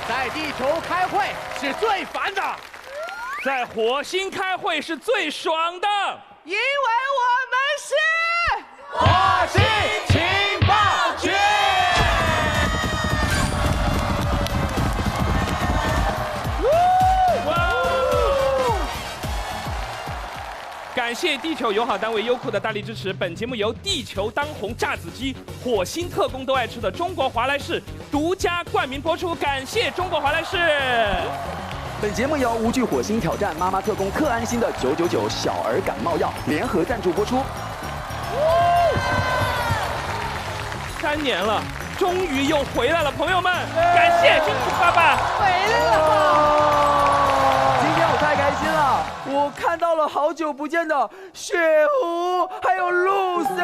在地球开会是最烦的，在火星开会是最爽的，因为我们是火星情报局。感谢地球友好单位优酷的大力支持。本节目由地球当红炸子鸡、火星特工都爱吃的中国华莱士独家冠名播出。感谢中国华莱士。本节目由无惧火星挑战妈妈特工克安心的999小儿感冒药联合赞助播出。3年了，终于又回来了，朋友们，感谢金主爸爸回来了。今天我太开心了，我看到了好久不见的雪狐，还有陆森。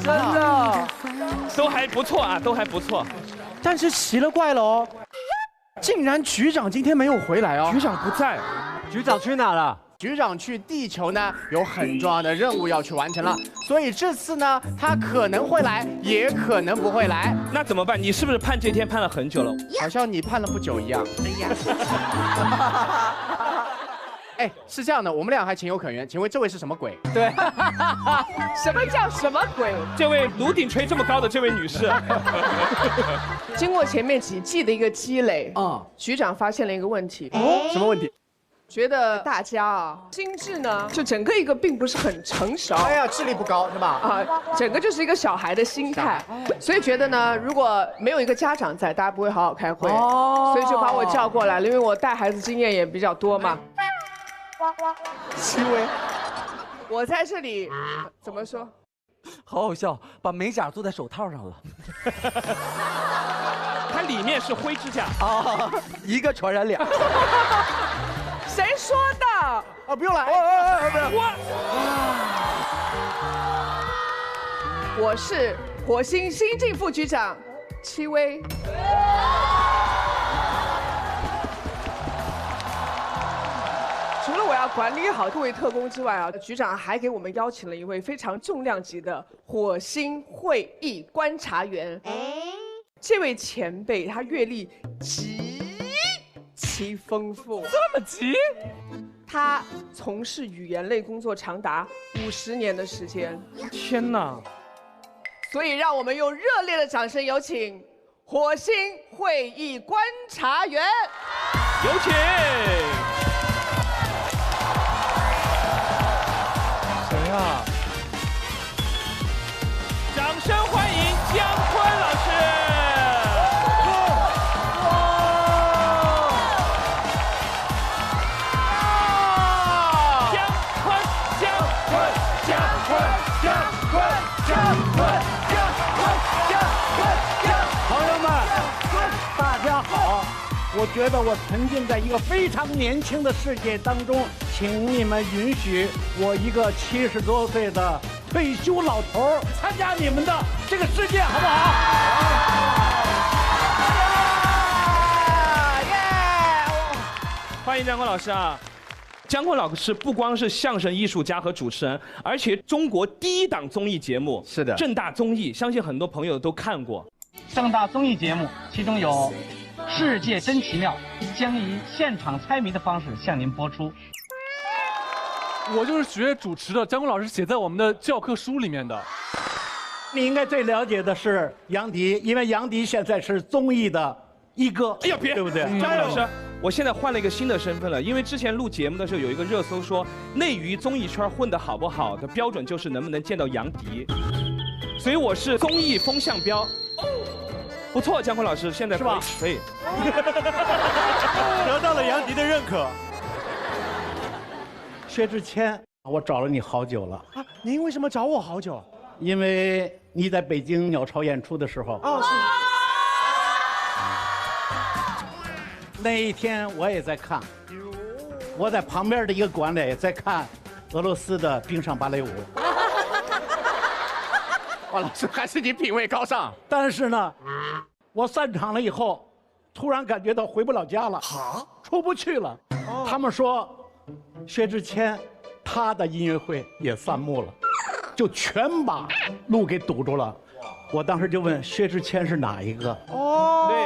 真的，都还不错啊，都还不错。但是奇了怪了哦，竟然局长今天没有回来哦。局长不在，局长去哪了？局长去地球呢，有很重要的任务要去完成了，所以这次呢，他可能会来，也可能不会来。那怎么办？你是不是盼这天盼了很久了？好像你盼了不久一样。哎呀，哎，是这样的，我们俩还情有可原。请问这位是什么鬼？对，什么叫什么鬼？这位颅顶垂这么高的这位女士，经过前面几季的一个积累，局长发现了一个问题。什么问题？觉得大家啊，心智呢，就整个一个并不是很成熟。哎呀，智力不高是吧？啊，整个就是一个小孩的心态，所以觉得呢，如果没有一个家长在，大家不会好好开会，所以就把我叫过来了，因为我带孩子经验也比较多嘛。戚薇，我在这里怎么说？好好笑，把美甲做在手套上了。它里面是灰指甲啊，一个传染俩。谁说的？啊，不用了，我是火星新晋副局长戚薇。除了我要管理好各位特工之外啊，局长还给我们邀请了一位非常重量级的火星会议观察员。这位前辈他阅历极其丰富，这么急？他从事语言类工作长达50年的时间。天哪！所以让我们用热烈的掌声有请火星会议观察员，有请。谁啊？掌声欢迎姜昆老师。我觉得我沉浸在一个非常年轻的世界当中，请你们允许我一个70多岁的退休老头参加你们的这个世界，好不好？欢迎姜昆老师啊！姜昆老师不光是相声艺术家和主持人，而且中国第一档综艺节目是的，正大综艺，相信很多朋友都看过。盛大综艺节目，其中有《世界真奇妙》，将以现场猜谜的方式向您播出。我就是学主持的，姜昆老师写在我们的教科书里面的。你应该最了解的是杨迪，因为杨迪现在是综艺的一哥。哎呀，别，对不对？姜老师，我现在换了一个新的身份了，因为之前录节目的时候有一个热搜说，内娱综艺圈混得好不好的标准就是能不能见到杨迪，所以我是综艺风向标。不错，姜昆老师，现在是吧？可以，得到了杨迪的认可。薛之谦，我找了你好久了啊！您为什么找我好久？因为你在北京鸟巢演出的时候。哦，是。那一天我也在看，我在旁边的一个馆里在看俄罗斯的冰上芭蕾舞。哇，老师还是你品味高尚。但是呢，我散场了以后，突然感觉到回不了家了，出不去了。他们说，薛之谦他的音乐会也散幕了，就全把路给堵住了。我当时就问薛之谦是哪一个？哦，对，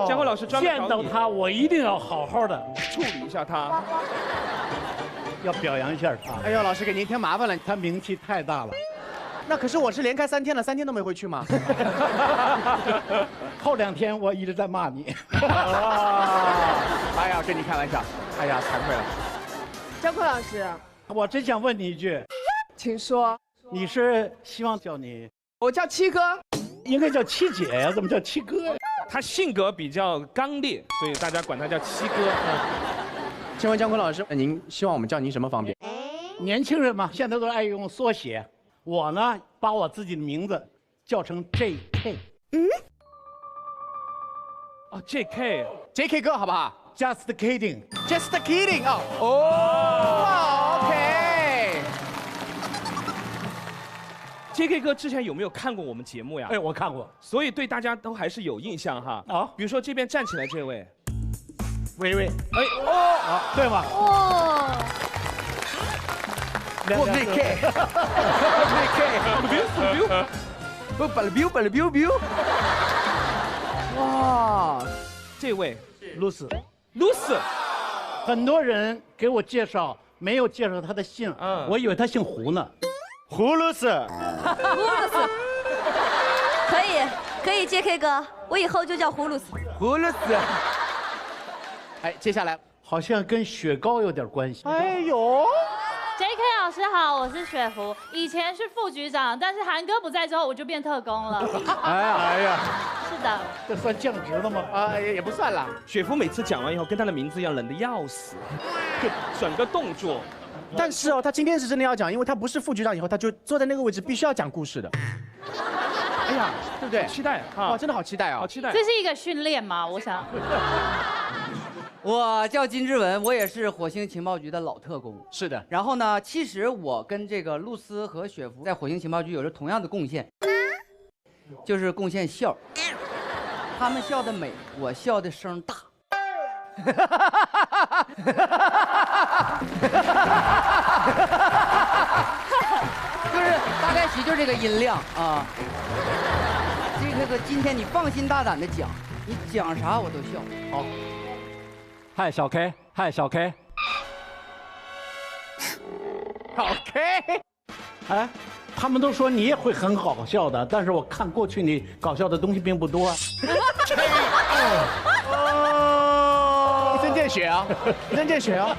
姜昆老师专门见到他，我一定要好好的处理一下他。要表扬一下他。哎呦，老师给您添麻烦了。他名气太大了。那可是我是连开3天了，3天都没回去吗？后2天我一直在骂你。哎呀，跟你开玩笑。哎呀，惭愧了。姜昆老师，我真想问你一句，请说。你是希望叫你我叫七哥。应该叫七姐呀，怎么叫七哥呀？他性格比较刚烈，所以大家管他叫七哥。请问姜昆老师，您希望我们叫您什么方便？年轻人嘛，现在都爱用缩写。我呢，把我自己的名字叫成 JK。哦 ，JK 哥好不好 ？Just kidding。Just kidding 哦。OK。JK 哥之前有没有看过我们节目呀？哎，我看过，所以对大家都还是有印象哈。啊，比如说这边站起来这位，薇薇，哎哦，对吧？哦，我 VK，哇，这位露丝，很多人给我介绍，没有介绍他的姓，我以为他姓胡呢。胡露丝，可以 ，JK 哥，我以后就叫葫芦丝。哎，接下来好像跟雪糕有点关系。哎呦。JK 老师好，我是雪芙，以前是副局长，但是韩哥不在之后，我就变特工了。哎呀，是的，这算降职了吗？也不算啦。雪芙每次讲完以后，跟他的名字一样冷得要死，就整个动作。但是哦，他今天是真的要讲，因为他不是副局长，以后他就坐在那个位置，必须要讲故事的。哎呀，对不对？期待啊！哇，真的好期待哦，好期待。这是一个训练吗？我想。我叫金志文，我也是火星情报局的老特工。是的。然后呢，其实我跟这个露丝和雪芙在火星情报局有着同样的贡献，就是贡献笑。他们笑的美，我笑的声大。就是大概其就这个音量啊。这个今天你放心大胆的讲，你讲啥我都笑。好。嗨，小 K， 嗨，小 K。OK。哎，他们都说你也会很搞笑的，但是我看过去你搞笑的东西并不多。一针见血啊！一针见血啊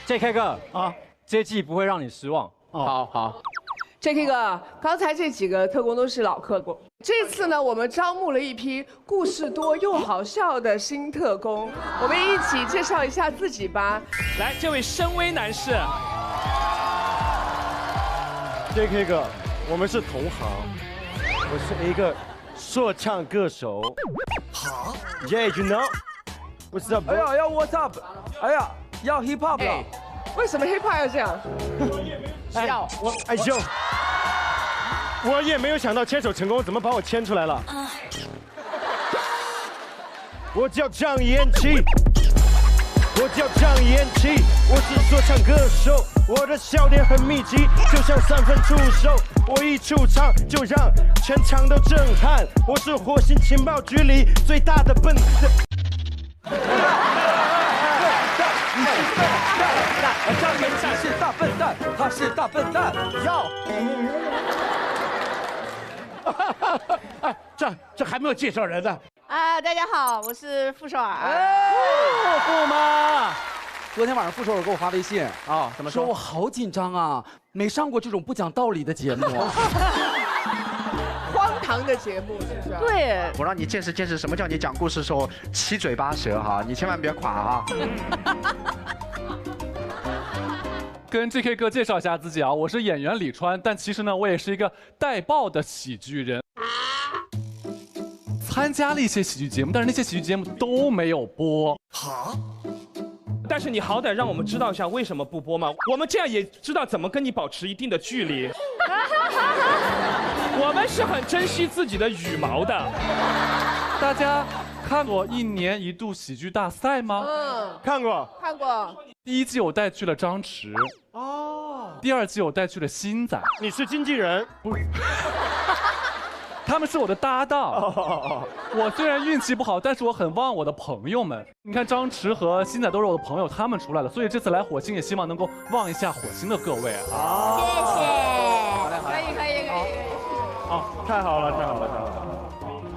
！JK 哥啊，这季不会让你失望。哦，好。JK 哥，刚才这几个特工都是老特工，这次呢，我们招募了一批故事多又好笑的新特工，我们一起介绍一下自己吧。来，这位深威男士。JK 哥，我们是同行，我是一个说唱歌手。好 ，Yeah you know，What's up？ 哎呀要 What's up？ 哎呀要 Hip Hop 了。为什么 Hip Hop 要这样？笑哎呦，我也没有想到牵手成功，怎么把我牵出来了？我叫张延琪，我叫张延琪，我是说唱歌手，我的笑点很密集，就像3分出手，我一出场就让全场都震撼。我是火星情报局里最大的笨蛋。张延琪是大笨蛋，他是大笨蛋。要。哎，这还没有介绍人呢。大家好，我是傅首尔。傅妈，昨天晚上傅首尔给我发微信啊，怎么说我好紧张啊，没上过这种不讲道理的节目。荒唐的节目是不是？对，我让你见识见识什么叫你讲故事的时候七嘴八舌哈，你千万别垮啊。跟 JK 哥介绍一下自己啊，我是演员李川，但其实呢，我也是一个带爆的喜剧人。参加了一些喜剧节目，但是那些喜剧节目都没有播。好，但是你好歹让我们知道一下为什么不播嘛，我们这样也知道怎么跟你保持一定的距离。我们是很珍惜自己的羽毛的。大家看过1年1度喜剧大赛吗？看过。看过。第1季我带去了张弛，第2季我带去了星仔。你是经纪人？不是。他们是我的搭档。我虽然运气不好，但是我很望我的朋友们。你看张弛和星仔都是我的朋友，他们出来了，所以这次来火星也希望能够望一下火星的各位啊。谢谢。可以。太好了。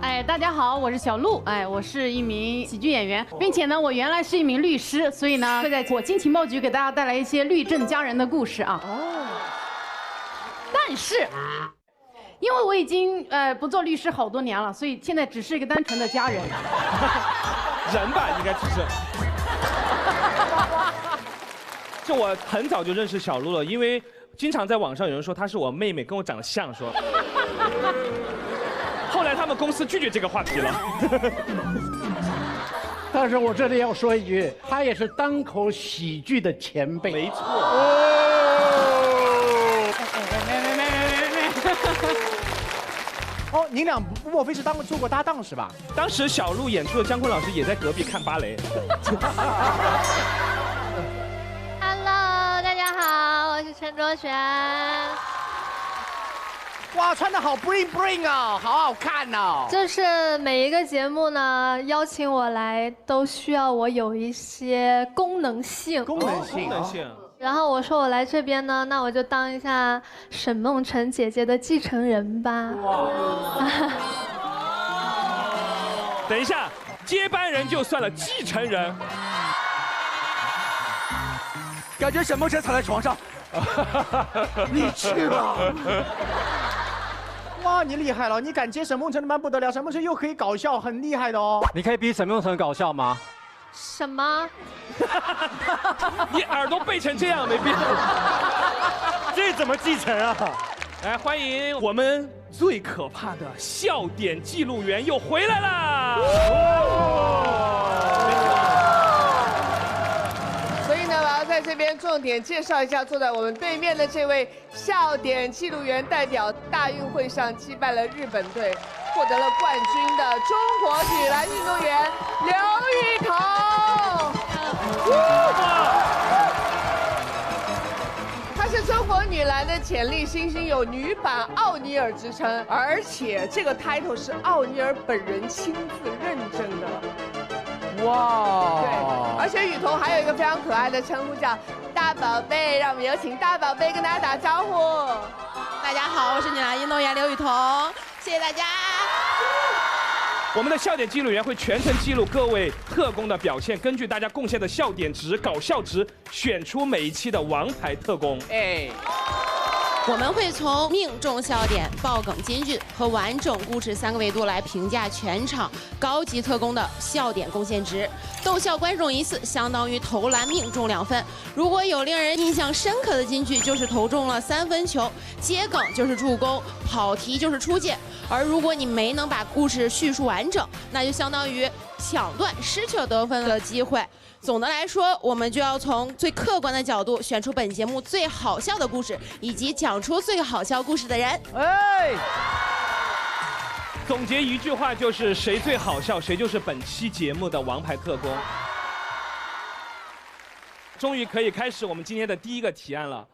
哎，大家好，我是小鹿，我是一名喜剧演员，并且呢，我原来是一名律师，所以呢，会在火星情报局给大家带来一些律政佳人的故事啊。但是，因为我已经不做律师好多年了，所以现在只是一个单纯的家人。人吧，应该只是。就我很早就认识小鹿了，因为经常在网上有人说她是我妹妹，跟我长得像，说。后来他们公司拒绝这个话题了。但是我这里要说一句，他也是单口喜剧的前辈。没错。哦，你俩莫非是做过搭档是吧？当时小鹿演出的姜昆老师也在隔壁看芭蕾。Hello， 大家好，我是陈卓璇。哇，穿得好 bling 哦，好好看哦。就是每一个节目呢，邀请我来都需要我有一些功能性。功能性。然后我说我来这边呢，那我就当一下沈梦辰姐姐的继承人吧。等一下，接班人就算了，继承人。感觉沈梦辰躺在床上。你去吧。哇，你厉害了！你敢接沈梦辰的班不得了，沈梦辰又可以搞笑，很厉害的哦。你可以比沈梦辰搞笑吗？什么？你耳朵背成这样没必要。这怎么继承啊？来，欢迎我们最可怕的笑点记录员又回来啦！所以呢，我要在这边重点介绍一下坐在我们对面的这位笑点记录员代表，大运会上击败了日本队，获得了冠军的中国女篮运动员刘雨桐。她是中国女篮的潜力新星，有女版奥尼尔之称，而且这个 title 是奥尼尔本人亲自认证的。哇！对，而且雨桐还有一个非常可爱的称呼叫大宝贝，让我们有请大宝贝跟大家打招呼。大家好，我是女篮运动员刘雨桐，谢谢大家。我们的笑点记录员会全程记录各位特工的表现，根据大家贡献的笑点值、搞笑值，选出每一期的王牌特工。我们会从命中笑点、爆梗金句和完整故事3个维度来评价全场高级特工的笑点贡献值。逗笑观众1次相当于投篮命中2分。如果有令人印象深刻的金句，就是投中了3分球；接梗就是助攻，跑题就是出界。而如果你没能把故事叙述完整，那就相当于抢断，失去了得分的机会。总的来说，我们就要从最客观的角度选出本节目最好笑的故事，以及讲出最好笑故事的人。总结一句话就是谁最好笑，谁就是本期节目的王牌特工。终于可以开始我们今天的第一个提案了。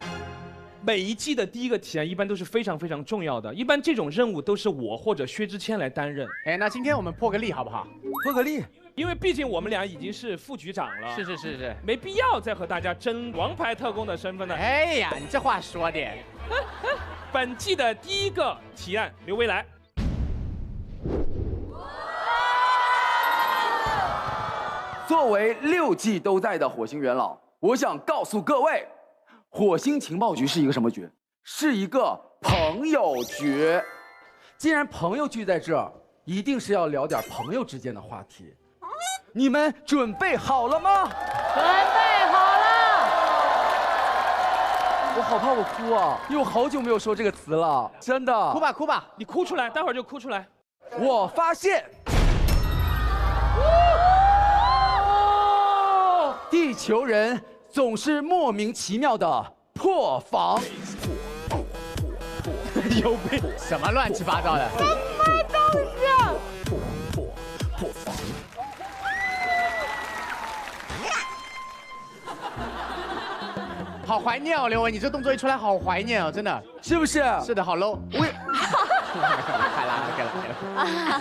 每一季的第一个提案一般都是非常非常重要的，一般这种任务都是我或者薛之谦来担任。那今天我们破个例好不好？破个例，因为毕竟我们俩已经是副局长了，是，没必要再和大家争王牌特工的身份了。哎呀，你这话说的。本季的第一个提案，刘维来。作为6季都在的火星元老，我想告诉各位，火星情报局是一个什么局？是一个朋友局。既然朋友聚在这儿，一定是要聊点朋友之间的话题。你们准备好了吗？准备好了。我好怕我哭啊，因为我好久没有说这个词了，真的。哭吧，你哭出来，待会儿就哭出来。我发现，地球人总是莫名其妙的破防。有病！什么乱七八糟的？什么东西？破防！好怀念哦，刘伟，你这动作一出来，好怀念哦，真的，是不是？是的，好 low。我也。开了。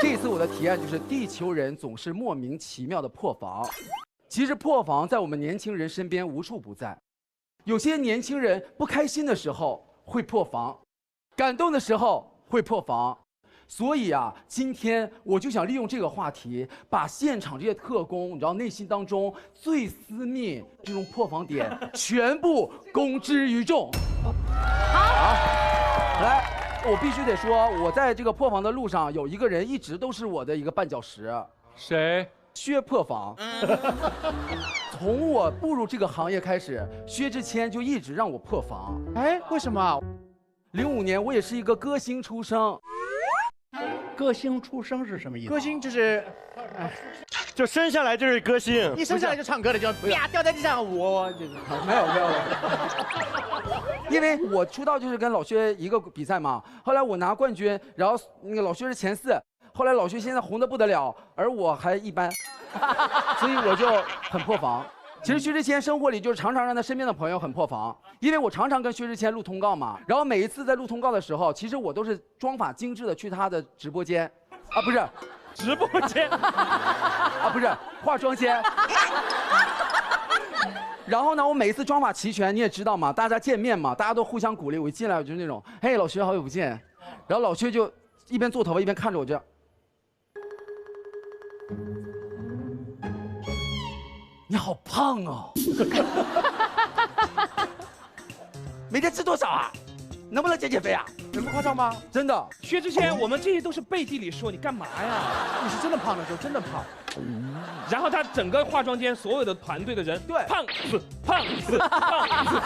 这次我的提案就是，地球人总是莫名其妙的破防。其实破防在我们年轻人身边无处不在。有些年轻人不开心的时候会破防，感动的时候会破防。所以啊，今天我就想利用这个话题，把现场这些特工，你知道内心当中最私密这种破防点，全部公之于众。好，来，我必须得说，我在这个破防的路上，有一个人一直都是我的一个绊脚石。谁？薛破防。从我步入这个行业开始，薛之谦就一直让我破防。哎，为什么？05年我也是一个歌星出生。歌星出生是什么意思？歌星就是，就生下来就是歌星，一生下来就唱歌的，就啪掉在地上，我就是没有。因为我出道就是跟老薛一个比赛嘛，后来我拿冠军，然后那个老薛是前4，后来老薛现在红得不得了，而我还一般，所以我就很破防。其实薛之谦生活里就是常常让他身边的朋友很破防，因为我常常跟薛之谦录通告嘛，然后每一次在录通告的时候，其实我都是妆法精致的去他的直播间，啊不是，直播间，啊不是化妆间。然后呢，我每一次妆法齐全，你也知道嘛，大家见面嘛，大家都互相鼓励。我一进来我就是那种，嘿，老薛好久不见，然后老薛就一边做头发一边看着我这样。你好胖哦！每天吃多少啊？能不能减减肥啊？这么夸张吗？真的。薛之谦，我们这些都是背地里说，你干嘛呀？你是真的胖的时候，真的胖。然后他整个化妆间所有的团队的人，对，胖子，胖子，胖子。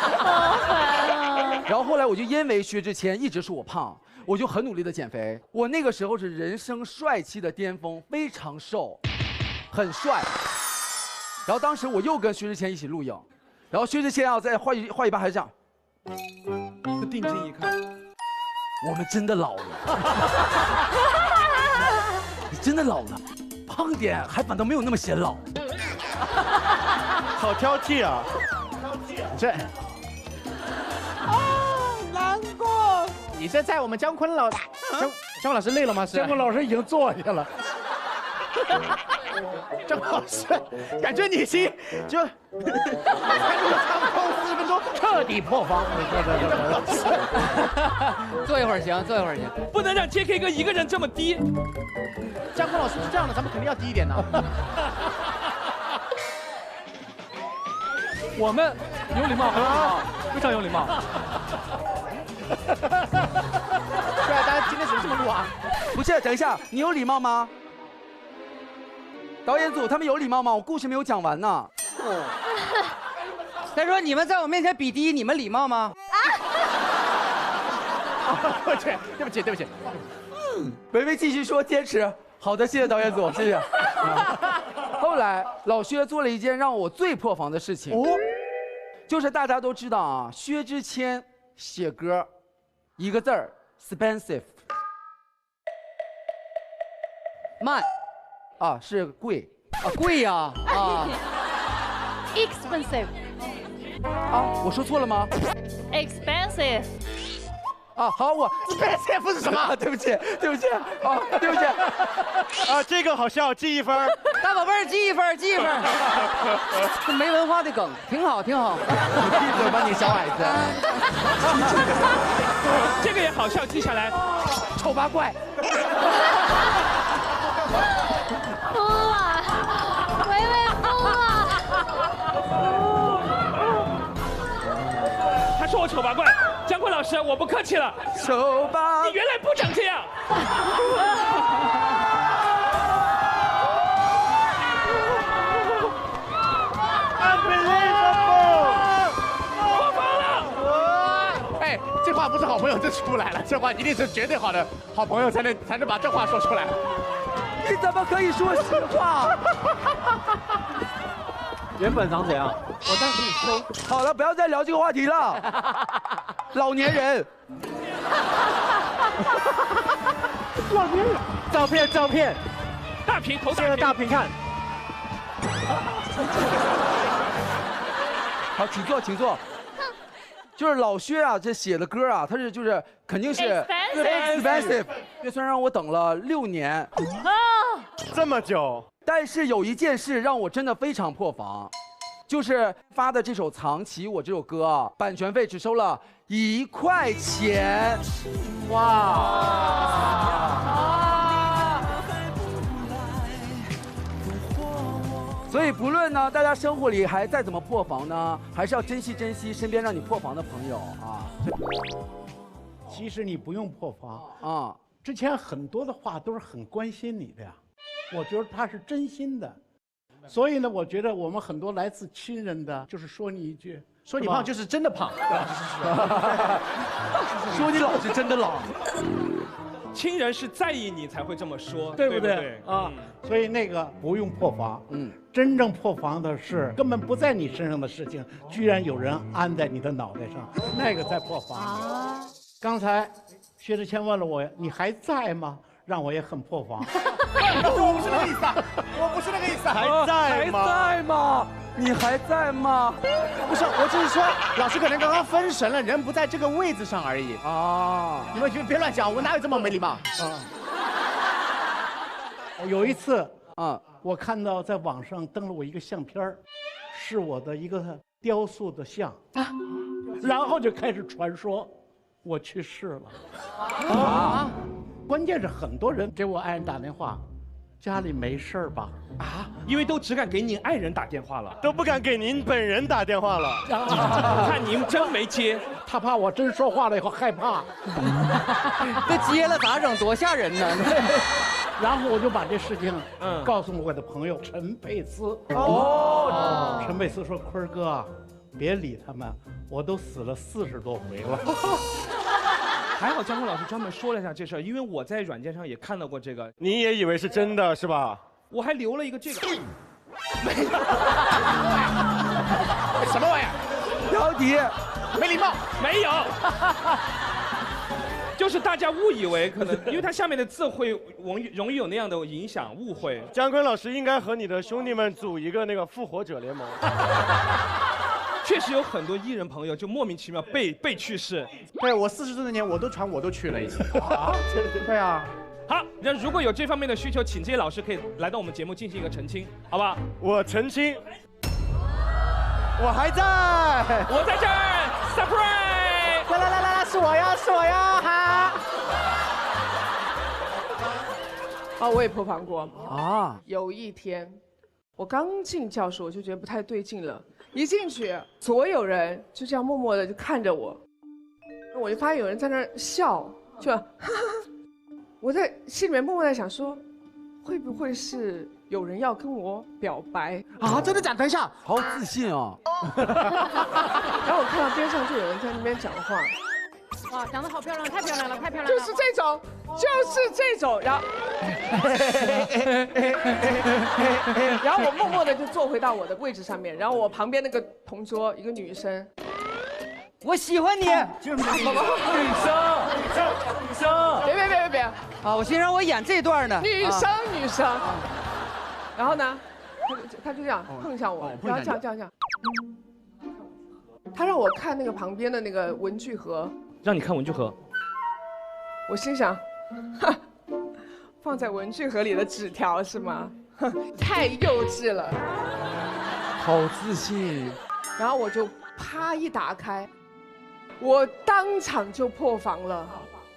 然后后来我就因为薛之谦一直说我胖，我就很努力的减肥。我那个时候是人生帅气的巅峰，非常瘦，很帅。然后当时我又跟薛之谦一起录影，然后薛之谦啊在画一半还是这样，定睛一看，我们真的老了，你真的老了，胖点还反倒没有那么显老，好挑剔啊！这，难过。你这在我们姜昆老，姜老师累了吗？是。姜昆老师已经坐下了。张老师，感觉你已经就才录了差不多40分钟，彻底破防。坐一会儿行，坐一会儿行。不能让 JK 哥一个人这么低。姜昆老师是这样的，咱们肯定要低一点的。我们有礼貌，很有礼貌，非常有礼貌。对啊，大家今天怎么这么录啊？不是，等一下，你有礼貌吗？导演组他们有礼貌吗？我故事没有讲完呢。他说：“你们在我面前比低，你们礼貌吗？”对不起。维维继续说，坚持。好的，谢谢导演组，谢谢。后来老薛做了一件让我最破防的事情，就是大家都知道啊，薛之谦写歌，一个字儿 expensive， 慢。啊，是贵啊，贵呀啊 ，expensive 啊，我说错了吗 ？expensive 啊，好，我 expensive 是什么？对不起，啊，对不起，啊，这个好笑，记1分。大宝贝儿，记1分，记1分。这没文化的梗，挺好。闭嘴吧，你小矮子。这个也好笑，记下来。丑八怪。疯了，维维疯了。他说我丑八怪，姜昆老师，我不客气了。丑八，你原来不长这样。破防了！哎，这话不是好朋友，这出来了，这话一定是绝对好的好朋友才能把这话说出来。你怎么可以说实话？原本长怎样？我当时你收。好了，不要再聊这个话题了。老年人。老年人。照片。大屏投现在大屏看。好，请坐。就是老薛啊，这写的歌啊，他是就是肯定是 expensive，虽然让我等了6年，这么久，但是有一件事让我真的非常破防，就是发的这首《藏起我》这首歌啊，版权费只收了1块钱，所以不论呢，大家生活里还再怎么破防呢，还是要珍惜珍惜身边让你破防的朋友啊。其实你不用破防啊，之前很多的话都是很关心你的呀，我觉得他是真心的，所以呢，我觉得我们很多来自亲人的，就是说你一句，说你胖就是真的胖，说你老是真的老。亲人是在意你才会这么说，对不对？对啊，所以那个不用破防，真正破防的是根本不在你身上的事情，居然有人安在你的脑袋上，那个在破防。刚才薛之谦问了我，你还在吗？让我也很破防。我不是那个意思，我不是那个意思，还在吗？你还在吗？不是，我只是说，老师可能刚刚分神了，人不在这个位置上而已啊！你们别乱讲，我哪有这么没礼貌？有一次啊，我看到在网上登了我一个相片是我的一个雕塑的像啊，然后就开始传说我去世了啊！关键是很多人给我爱人打电话，家里没事吧？啊，因为都只敢给您爱人打电话了，都不敢给您本人打电话了。看您真没接，他怕我真说话了以后害怕。这接了咋整？多吓人呢！然后我就把这事情告诉我的朋友陈佩斯。陈佩斯说：“坤儿哥，别理他们，我都死了40多回了。”还好姜昆老师专门说了一下这事儿，因为我在软件上也看到过这个。你也以为是真的是吧？我还留了一个这个。什么玩意儿？姚笛，没礼貌，没有。就是大家误以为可能，因为它下面的字会容易有那样的影响误会。姜昆老师应该和你的兄弟们组一个那个复活者联盟。确实有很多艺人朋友就莫名其妙被去世。对，我40岁那年我都传我都去了已经。对啊。好，那如果有这方面的需求，请这些老师可以来到我们节目进行一个澄清，好吧？我澄清，我还在，我在这儿 ，surprise！ 来，是我呀，是我呀，哈！啊，我也破防过啊。有一天，我刚进教室，我就觉得不太对劲了。一进去，所有人就这样默默的就看着我，我就发现有人在那儿笑，就哈哈。我在心里面默默在想说，会不会是有人要跟我表白啊？真的假的？等一下，好自信啊！然后我看到边上就有人在那边讲话，哇，长得好漂亮，太漂亮了，太漂亮了！就是这种，然后我默默的就坐回到我的位置上面，然后我旁边那个同桌一个女生。我喜欢你，女生，别啊！我心让我演这段呢。女生，然后呢，他就这样碰向我，然后这样，他让我看那个旁边的那个文具盒，让你看文具盒，我心想，放在文具盒里的纸条是吗？太幼稚了，好自信。然后我就啪一打开。我当场就破防了，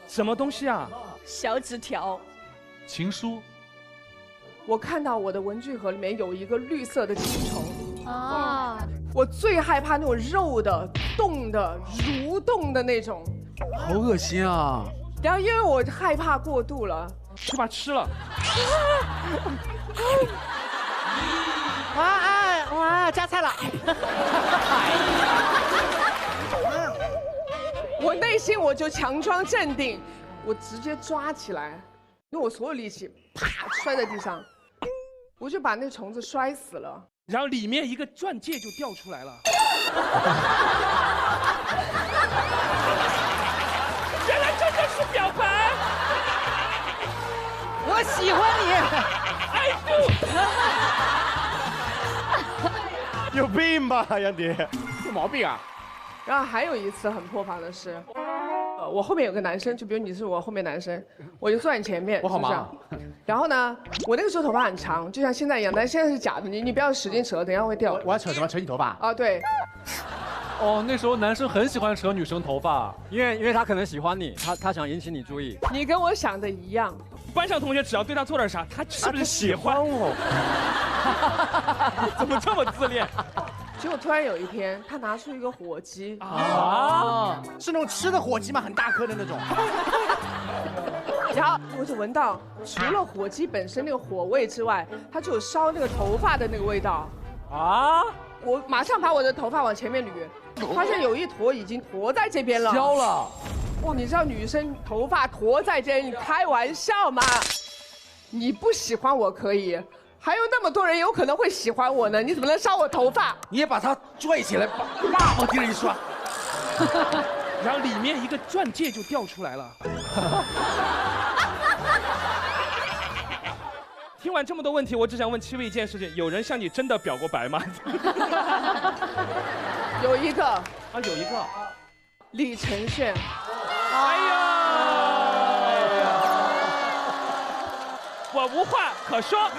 什么东西啊？小纸条，情书。我看到我的文具盒里面有一个绿色的寄虫啊！我最害怕那种肉的、动的、蠕动的那种，好恶心啊！然后因为我害怕过度了，就把它吃了。哇，加菜了！我内心我就强装镇定，我直接抓起来，用我所有力气，啪摔在地上，我就把那虫子摔死了。然后里面一个钻戒就掉出来了。原来真的是表白！我喜欢你。有病吧，杨迪？有毛病啊！然后还有一次很破防的是，我后面有个男生，就比如你是我后面男生，我就坐在你前面，我好忙是不是。然后呢，我那个时候头发很长，就像现在一样，但现在是假的，你不要使劲扯，等一下会掉。我要扯什么？扯你头发？啊，对。哦，那时候男生很喜欢扯女生头发，因为他可能喜欢你，他想引起你注意。你跟我想的一样。班上同学只要对他做点啥，他是不是喜欢我？怎么这么自恋？结果突然有一天，他拿出一个火鸡啊，是那种吃的火鸡吗？很大颗的那种。然后我就闻到，除了火鸡本身那个火味之外，它就有烧那个头发的那个味道。啊！我马上把我的头发往前面捋，发现有一坨已经坨在这边了。焦了。哇，你知道女生头发坨在这，你开玩笑吗？你不喜欢我可以，还有那么多人有可能会喜欢我呢，你怎么能烧我头发？你也把它拽起来，叭往地上一刷。然后里面一个钻戒就掉出来了。听完这么多问题，我只想问7位一件事情：有人向你真的表过白吗？有一个啊，有一个，李承铉。哎呀，我无话可说。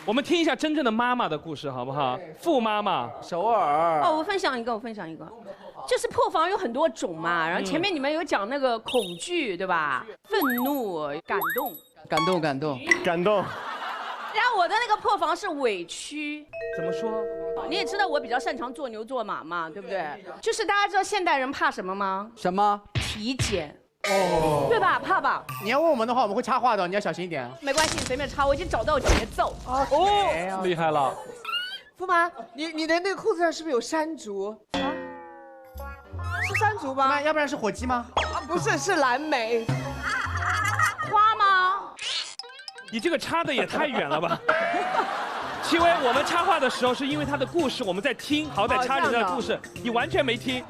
我们听一下真正的妈妈的故事，好不好？傅妈妈，首尔。哦，我分享一个，就是破防有很多种嘛，然后前面你们有讲那个恐惧，对吧？愤怒、感动。感动。然后我的那个破防是委屈。怎么说？你也知道我比较擅长做牛做马嘛，对不对？就是大家知道现代人怕什么吗？什么？体检。哦，对吧？怕吧？你要问我们的话，我们会插话的，你要小心一点。没关系，你随便插，我已经找到节奏。哦，厉害了。驸马，你的那个裤子上是不是有山竹？啊？是山竹吗？要不然是火鸡吗？啊，不是，是蓝莓。花吗？你这个插的也太远了吧！7位，我们插话的时候是因为他的故事我们在听，好歹插人家的故事，你完全没听。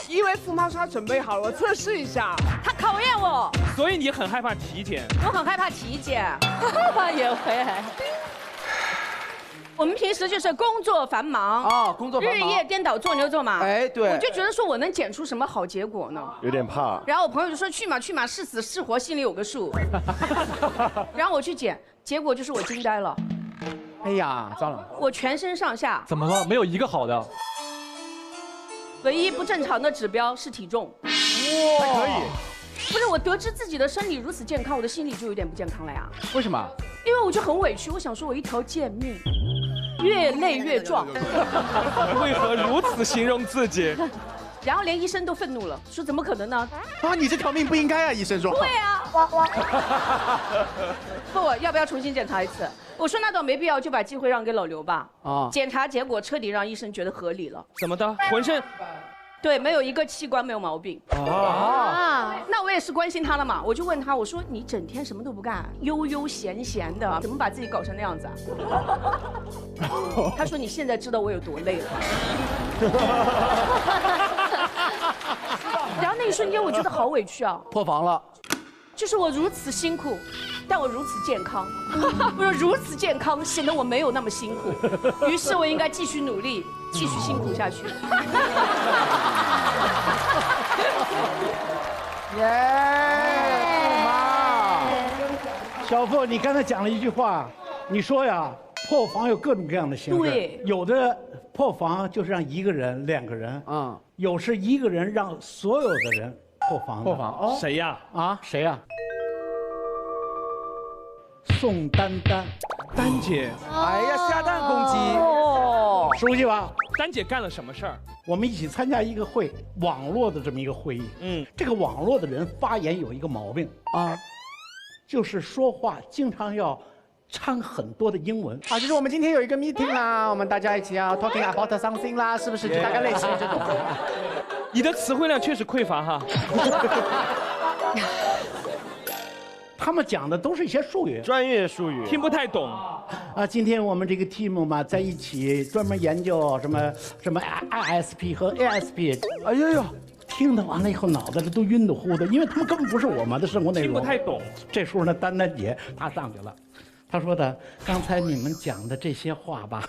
因为驸马说他准备好了，我测试一下。他考验我。所以你很害怕体检？我很害怕体检，也会。我们平时就是工作繁忙啊，工作繁忙，日夜颠倒，做牛做马。哎，对，我就觉得说我能检出什么好结果呢？有点怕。然后我朋友就说去嘛，是死是活心里有个数。然后我去检，结果就是我惊呆了。哎呀，糟了！我全身上下怎么了？没有一个好的。唯一不正常的指标是体重。哇，还可以。不是，我得知自己的身体如此健康，我的心理就有点不健康了呀。为什么？因为我就很委屈，我想说我一条贱命，越累越壮。为何如此形容自己？然后连医生都愤怒了，说怎么可能呢？啊，你这条命不应该啊！医生说。对啊。不，要不要重新检查一次？我说那倒没必要，就把机会让给老刘吧。啊。检查结果彻底让医生觉得合理了。怎么的？浑身。对，没有一个器官没有毛病。啊，那我也是关心他了嘛，我就问他，我说你整天什么都不干，悠悠闲闲的，怎么把自己搞成那样子啊？他说你现在知道我有多累了。然后那一瞬间我觉得好委屈啊。破防了。就是我如此辛苦，但我如此健康。我说如此健康，显得我没有那么辛苦。于是我应该继续努力，继续辛苦下去。驸马，小傅，你刚才讲了一句话，你说呀，破防有各种各样的形式，对，有的破防就是让一个人、2个人，有是一个人让所有的人破防。破防哦，谁呀？啊，谁呀？宋丹丹，丹姐，哎呀，下蛋公鸡，熟悉吧？丹姐干了什么事儿？我们一起参加一个会，网络的这么一个会议。这个网络的人发言有一个毛病啊，就是说话经常要掺很多的英文啊，就是我们今天有一个 meeting 啦，我们大家一起要 talking about something 啦，是不是？就大概类似于这种。你的词汇量确实匮乏哈。他们讲的都是一些术语，专业术语，听不太懂。啊，今天我们这个 team 嘛，在一起专门研究什么 ISP 和 ASP。哎呦呦，听得完了以后，脑袋里都晕得乎的，因为他们根本不是我们的生活内容。听不太懂。这时候呢，丹丹姐她上去了，他说的刚才你们讲的这些话吧，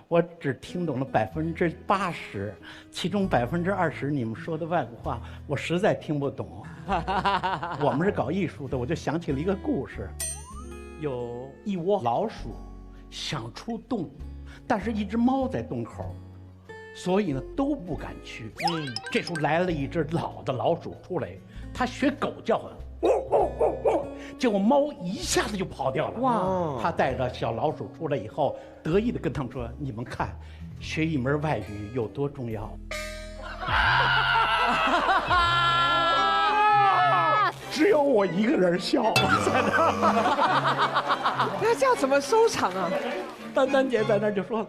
我只听懂了80%，其中20%你们说的外国话我实在听不懂。我们是搞艺术的，我就想起了一个故事，有一窝老鼠想出洞，但是一只猫在洞口，所以呢都不敢去。这时候来了一只老的老鼠出来，它学狗叫唤。结果猫一下子就跑掉了。哇！他带着小老鼠出来以后，得意地跟他们说：“你们看，学一门外语有多重要。”只有我一个人笑，那这样怎么收场啊？丹丹姐在那儿就说：“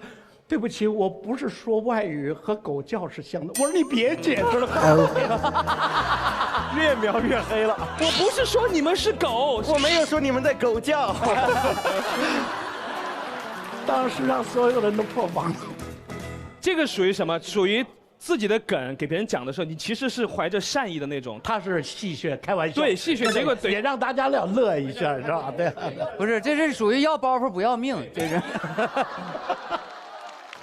对不起，我不是说外语和狗叫是像的。”我说：“你别解释了。”越描越黑了。我不是说你们是狗，我没有说你们在狗叫。当时让所有人都破防了。这个属于什么？属于自己的梗给别人讲的时候，你其实是怀着善意的那种。他是戏谑开玩笑，对戏谑，结果也让大家俩乐一下，是吧？对。不是，这是属于要包袱不要命，这是。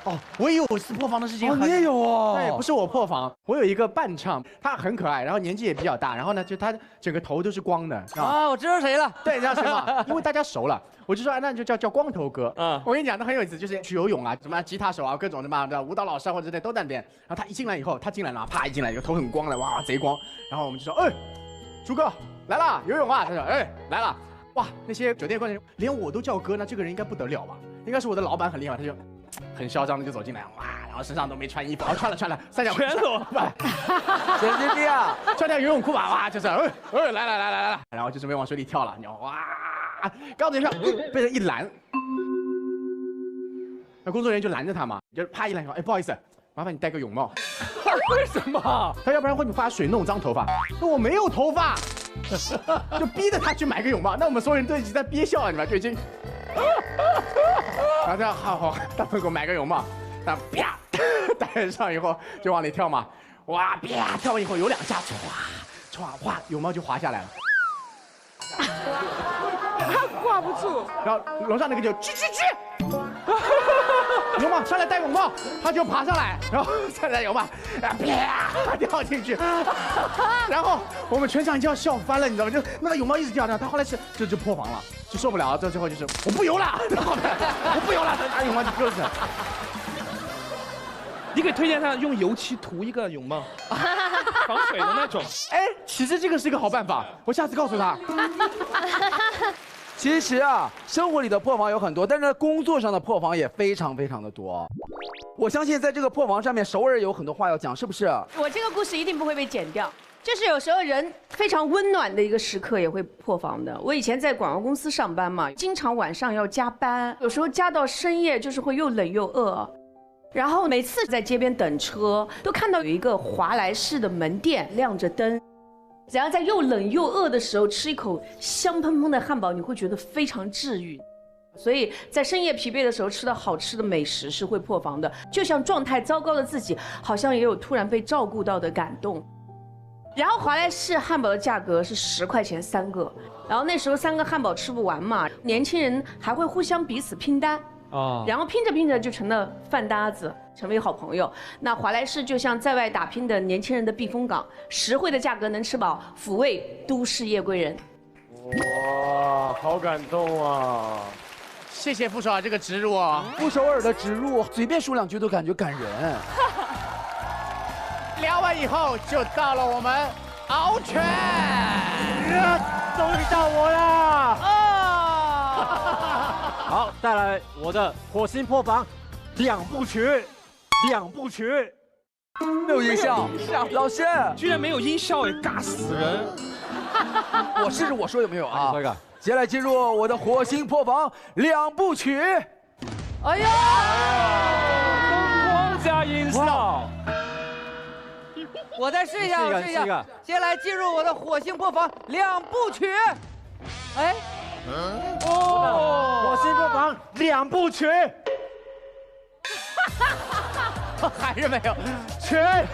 哦，我也有一次破防的事情。哦，你也有哦？对，不是我破防，我有一个伴唱，他很可爱，然后年纪也比较大，然后呢，就他整个头都是光的。啊，我知道谁了。对，你知道谁吗？因为大家熟了，我就说，哎，那就叫光头哥。我跟你讲，那很有意思，就是去游泳啊，什么吉他手啊，各种什么的舞蹈老师啊或者这都在那边。然后他一进来以后，他进来了，啪一进来，有头很光的，哇，贼光。然后我们就说，哎，朱哥来了，游泳啊。他说，哎，来了。哇，那些酒店工人连我都叫哥，那这个人应该不得了吧？应该是我的老板很厉害，他就。很嚣张的就走进来，哇，然后身上都没穿衣服，然后穿了三角裤，全裸，神经病啊！穿条游泳裤吧，哇，就是，来，然后就准备往水里跳了，你知道哇，刚走一跳，被人一拦，那工作人员就拦着他嘛，就啪一拦，说，哎，不好意思，麻烦你戴个泳帽。为什么？他要不然会把水弄脏头发。那我没有头发，就逼着他去买个泳帽。那我们所有人都一直在憋笑，你知道，就已经。然后这样好，大朋友买个泳帽，然后啪戴上以后就往里跳嘛，哇啪跳完以后有2下，哗，泳帽就滑下来了，他挂不住，然后楼上那个就去，泳帽上来戴泳帽，他就爬上来，然后再戴泳帽，啪掉进去，然后我们全场就要笑翻了，你知道吗？就那个泳帽一直掉，他后来是就破防了。就受不了，最后就是我不游了，我不游了，拿泳帽就丢了。你可以推荐他用油漆涂一个泳帽，防水的那种。哎，其实这个是一个好办法，我下次告诉他。其实啊，生活里的破防有很多，但是工作上的破防也非常的多。我相信在这个破防上面，首尔有很多话要讲，是不是？我这个故事一定不会被剪掉。就是有时候人非常温暖的一个时刻也会破防的。我以前在广告公司上班嘛，经常晚上要加班，有时候加到深夜，就是会又冷又饿。然后每次在街边等车，都看到有一个华莱士的门店亮着灯，只要在又冷又饿的时候吃一口香喷喷的汉堡，你会觉得非常治愈。所以在深夜疲惫的时候吃到好吃的美食是会破防的，就像状态糟糕的自己，好像也有突然被照顾到的感动。然后华莱士汉堡的价格是10块钱3个，然后那时候3个汉堡吃不完嘛，年轻人还会互相彼此拼单，然后拼着拼着就成了饭搭子，成为好朋友。那华莱士就像在外打拼的年轻人的避风港，实惠的价格能吃饱，抚慰都市夜归人。哇，好感动啊！谢谢傅首尔这个植入啊，傅首尔的植入，随便说2句都感觉感人。聊完以后就到了我们敖犬，终于到我了！好，带来我的火星破防2部曲。没有音效，老师居然没有音效，哎，尬死人！我试试我说有没有啊？说一个。接下来进入我的火星破防2部曲。哎呀，灯光加音效。我再试一下，接下来进入我的火星破防2部曲。哎，火星破防2部曲。还是没有，全，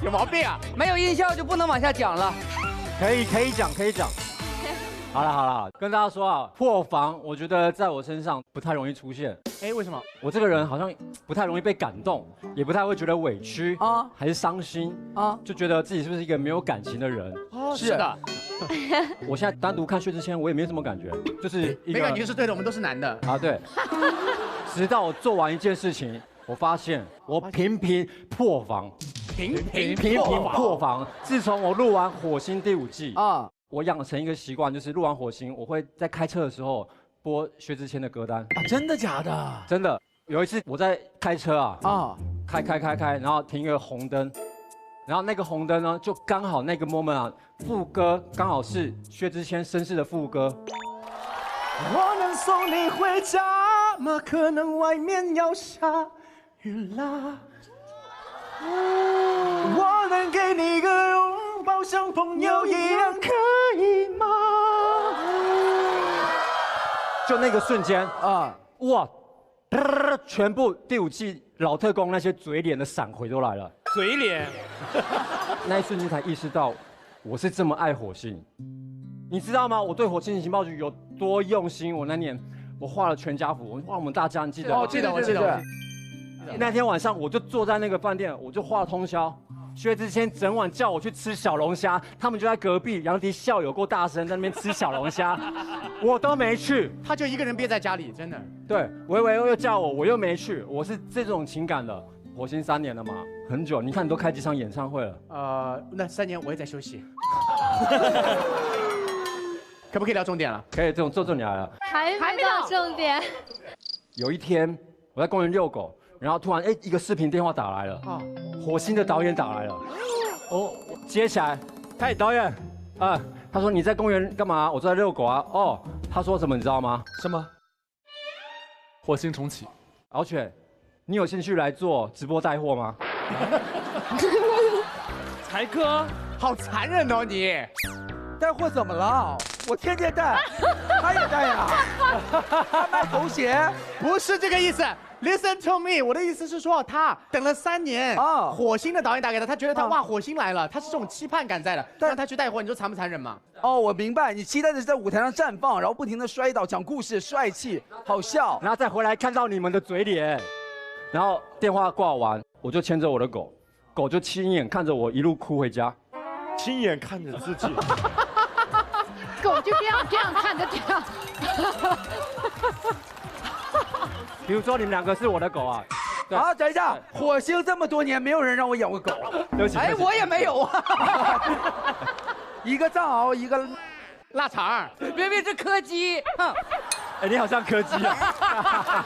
有毛病啊！没有音效就不能往下讲了。可以讲。好了，跟大家说啊，破防，我觉得在我身上不太容易出现。哎，为什么？我这个人好像不太容易被感动，也不太会觉得委屈啊，还是伤心啊，就觉得自己是不是一个没有感情的人？哦，是的。我现在单独看薛之谦，我也没什么感觉，就是一个没感觉是对的，我们都是男的啊，对。直到我做完一件事情，我发现我频频破防，频频破防。自从我录完《火星》第5季啊，我养成一个习惯，就是录完《火星》，我会在开车的时候播薛之谦的歌单。啊，真的假的？真的。有一次我在开车啊，开，然后停一个红灯，然后那个红灯呢，就刚好那个 moment 啊，副歌刚好是薛之谦绅士的副歌。我能送你回家吗？可能外面要下雨啦。我能给你个拥抱，像朋友一样，可以吗？就那个瞬间啊，哇，全部第5季老特工那些嘴脸的闪回都来了。嘴脸，那一瞬间才意识到，我是这么爱火星。你知道吗？我对火星情报局有多用心？我那年我画了全家福，我画我们大家，你记得吗？哦，记得，我记得。那天晚上我就坐在那个饭店，我就画了通宵。薛之谦整晚叫我去吃小龙虾，他们就在隔壁，杨迪笑有够大声，在那边吃小龙虾，我都没去。他就一个人憋在家里，真的。对，维维又叫我，我又没去，我是这种情感的。火星3年了嘛，很久。你看你都开几场演唱会了？那3年我也在休息。可不可以聊重点了？可以，这重点来了。还没到重点。有一天我在公园遛狗，然后突然一个视频电话打来了，火星的导演打来了，哦，接起来，嘿，导演，他说你在公园干嘛？我在遛狗啊。哦，他说什么你知道吗？什么？火星重启。敖犬，你有兴趣来做直播带货吗？才哥，好残忍哦你！带货怎么了？我天天带，他也带呀。他卖头鞋，不是这个意思。Listen to me， 我的意思是说，他等了3年啊，火星的导演打给他，他觉得哇，火星来了，他是这种期盼感在的，让他去带货，你说残不残忍嘛？哦，我明白，你期待的是在舞台上绽放，然后不停的摔倒，讲故事，帅气，好笑，然后再回来看到你们的嘴脸，然后电话挂完，我就牵着我的狗，狗就亲眼看着我一路哭回家，亲眼看着自己。狗就这样看着这样。比如说你们2个是我的狗啊。啊，等一下，火星这么多年没有人让我养过狗。对不起。哎，我也没有啊。一个藏獒，一个腊肠，明明是柯基。哎，你好像柯基啊。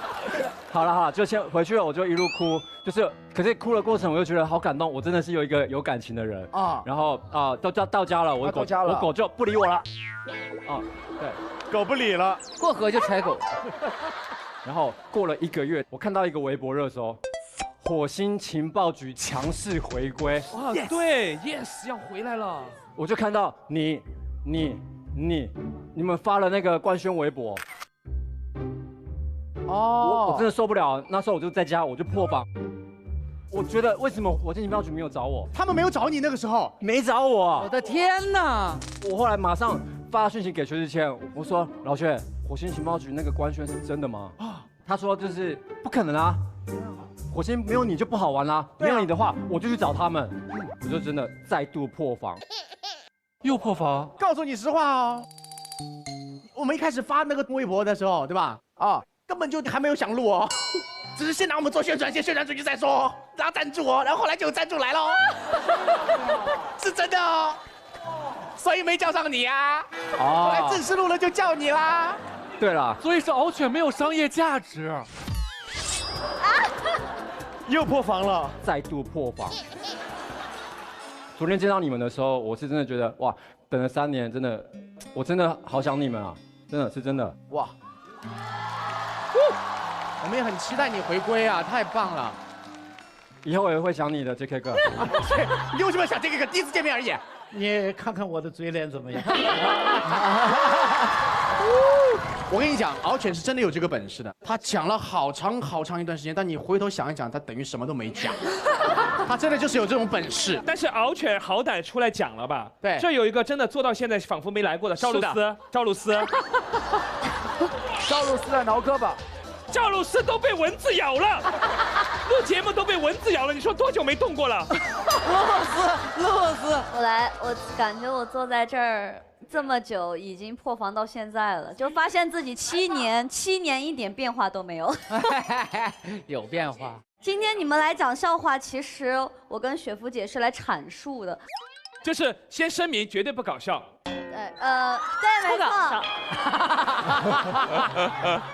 好了，就先回去了，我就一路哭，可是哭的过程我就觉得好感动，我真的是有一个有感情的人啊。然后都到家了，我狗就不理我了。啊，对，狗不理了，过河就踩狗。然后过了1个月，我看到一个微博热搜，火星情报局强势回归。哇，对 ，yes， 要回来了。我就看到你们发了那个官宣微博。哦，我真的受不了，那时候我就在家，我就破防。我觉得为什么火星情报局没有找我？他们没有找你那个时候，没找我。我的天哪！我后来马上发讯息给薛之谦，我说老薛，火星情报局那个官宣是真的吗？他说就是不可能啊，火星没有你就不好玩啦，没有你的话我就去找他们，我就真的再度破防，又破防。告诉你实话哦，我们一开始发那个微博的时候，对吧？根本就还没有想录哦，只是先拿我们做宣传，先宣传出去再说，然后赞助哦，然后后来就有赞助来了，是真的哦，所以没叫上你啊。后来正式录了就叫你啦。对了，所以是獒犬没有商业价值。又破防了，再度破防。昨天见到你们的时候，我是真的觉得哇，等了3年，真的，我真的好想你们啊，真的是真的哇。我们也很期待你回归啊，太棒了！以后我也会想你的 JK 哥。你为什么想 JK 哥？第一次见面而已。你看看我的嘴脸怎么样？我跟你讲，敖犬是真的有这个本事的。他讲了好长一段时间，但你回头想一想，他等于什么都没讲。他真的就是有这种本事。但是敖犬好歹出来讲了吧？对，这有一个真的做到现在仿佛没来过的赵露思，赵露思，赵露思来挠胳膊。赵露思都被蚊子咬了，录节目都被蚊子咬了，你说多久没动过了？露丝，我感觉我坐在这儿这么久，已经破防到现在了，就发现自己7年一点变化都没有。有变化。今天你们来讲笑话，其实我跟雪芙姐是来阐述的。就是先声明，绝对不搞笑。对，没错。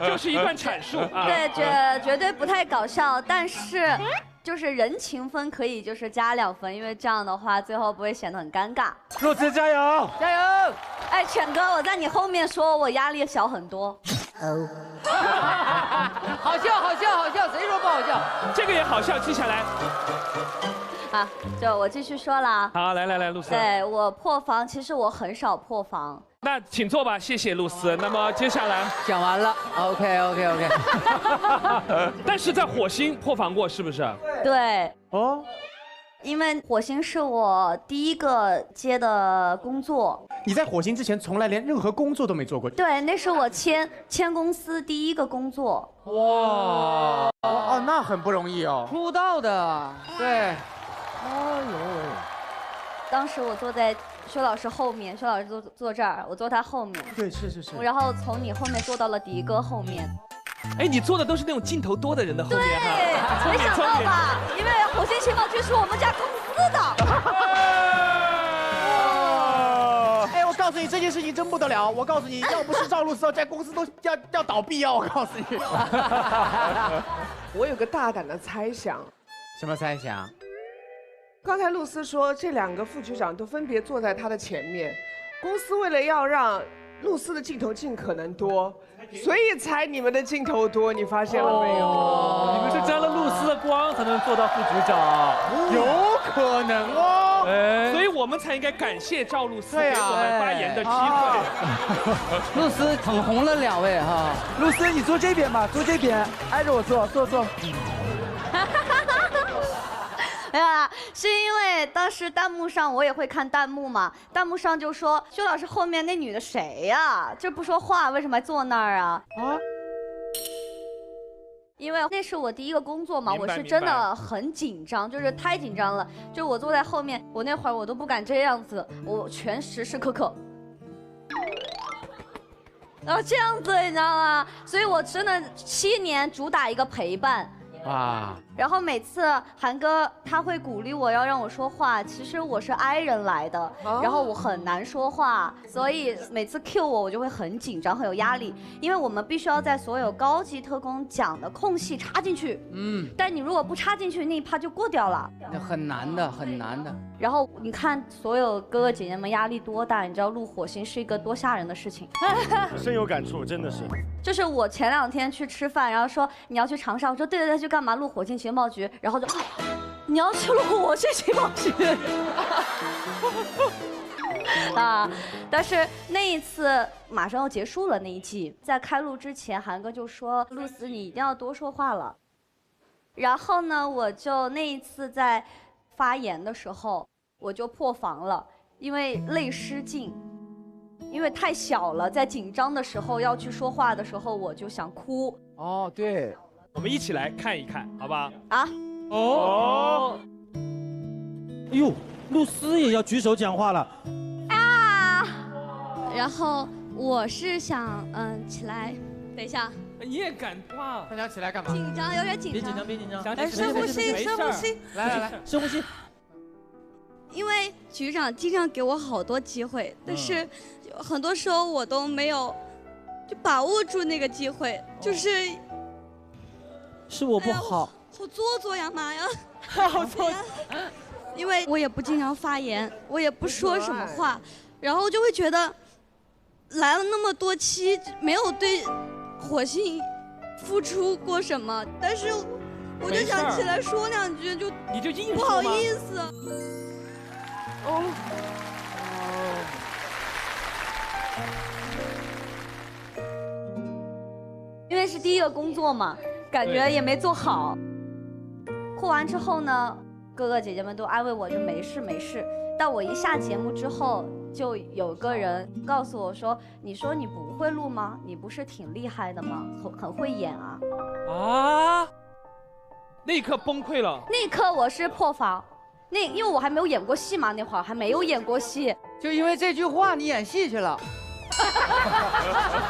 就是一段阐述啊。对，绝对不太搞笑，但是就是人情分可以就是加2分，因为这样的话最后不会显得很尴尬。露丝加油，加油！哎，犬哥，我在你后面说我压力小很多。好笑，好笑，好笑，谁说不好笑？这个也好笑，记下来。啊，就我继续说了。好，来，露丝。对，我破防，其实我很少破防。那请坐吧，谢谢露丝。那么接下来讲完了 ，OK。但是在火星破防过是不是？对。哦。因为火星是我第一个接的工作。你在火星之前从来连任何工作都没做过？对，那是我签公司第一个工作。哇，哦，那很不容易哦。出道的，对。哎呦，当时我坐在薛老师后面，薛老师坐这儿，我坐他后面。对，是。然后从你后面坐到了迪哥后面。哎，你坐的都是那种镜头多的人的后面哈。对，没想到吧？因为火星情报局是我们家公司的。哎，我告诉你，这件事情真不得了。我告诉你，要不是赵露思，这公司都要倒闭啊！我告诉你。我有个大胆的猜想。什么猜想？刚才露丝说，这2个副局长都分别坐在她的前面，公司为了要让露丝的镜头尽可能多，所以才你们的镜头多，你发现了没有？你们是沾了露丝的光才能做到副局长，有可能哦。所以我们才应该感谢赵露思给我们发言的机会。露丝捧红了2位哈。露丝，你坐这边吧，坐这边，挨着我坐。没有啦，是因为当时弹幕上我也会看弹幕嘛，弹幕上就说薛老师后面那女的谁呀？这不说话，为什么还坐那儿啊？因为那是我第一个工作嘛，我是真的很紧张，就是太紧张了。就我坐在后面，我那会儿我都不敢这样子，我全时时刻刻。然后这样子，你知道吗？所以我真的7年主打一个陪伴。哇！然后每次韩哥他会鼓励我，要让我说话。其实我是 I 人来的，然后我很难说话，所以每次 Q 我就会很紧张，很有压力。因为我们必须要在所有高级特工讲的空隙插进去。但你如果不插进去，那一趴就过掉了。很难的，很难的。然后你看所有哥哥姐姐们压力多大，你知道录火星是一个多吓人的事情。深有感触，真的是。就是我前2天去吃饭，然后说你要去长沙，我说对，去干嘛？录火星情报局，然后就你要去录火星情报局啊！但是那一次马上要结束了那一季，在开录之前，韩哥就说露丝你一定要多说话了。然后呢，我就那一次在发言的时候，我就破防了，因为泪失禁。因为太小了，在紧张的时候要去说话的时候，我就想哭。哦，对，我们一起来看一看，好吧？啊？哦。哎呦，露丝也要举手讲话了。啊！然后我是想，起来，等一下。你也敢哇？大家起来干嘛？紧张，有点紧张。别紧张。来，深呼吸，深呼吸。来，深呼吸。因为局长经常给我好多机会，但是很多时候我都没有就把握住那个机会，是我不好，好做作呀，妈呀，好做作。因为我也不经常发言，我也不说什么话，然后就会觉得来了那么多期，没有对火星付出过什么，但是我就想起来说2句，你就硬不好意思。因为是第一个工作嘛，感觉也没做好。哭完之后呢，哥哥姐姐们都安慰我，就没事没事。但我一下节目之后，就有个人告诉我说：“你说你不会录吗？你不是挺厉害的吗？很会演啊！”啊！那一刻崩溃了。那一刻我是破防，因为我还没有演过戏嘛，那会儿还没有演过戏。就因为这句话，你演戏去了。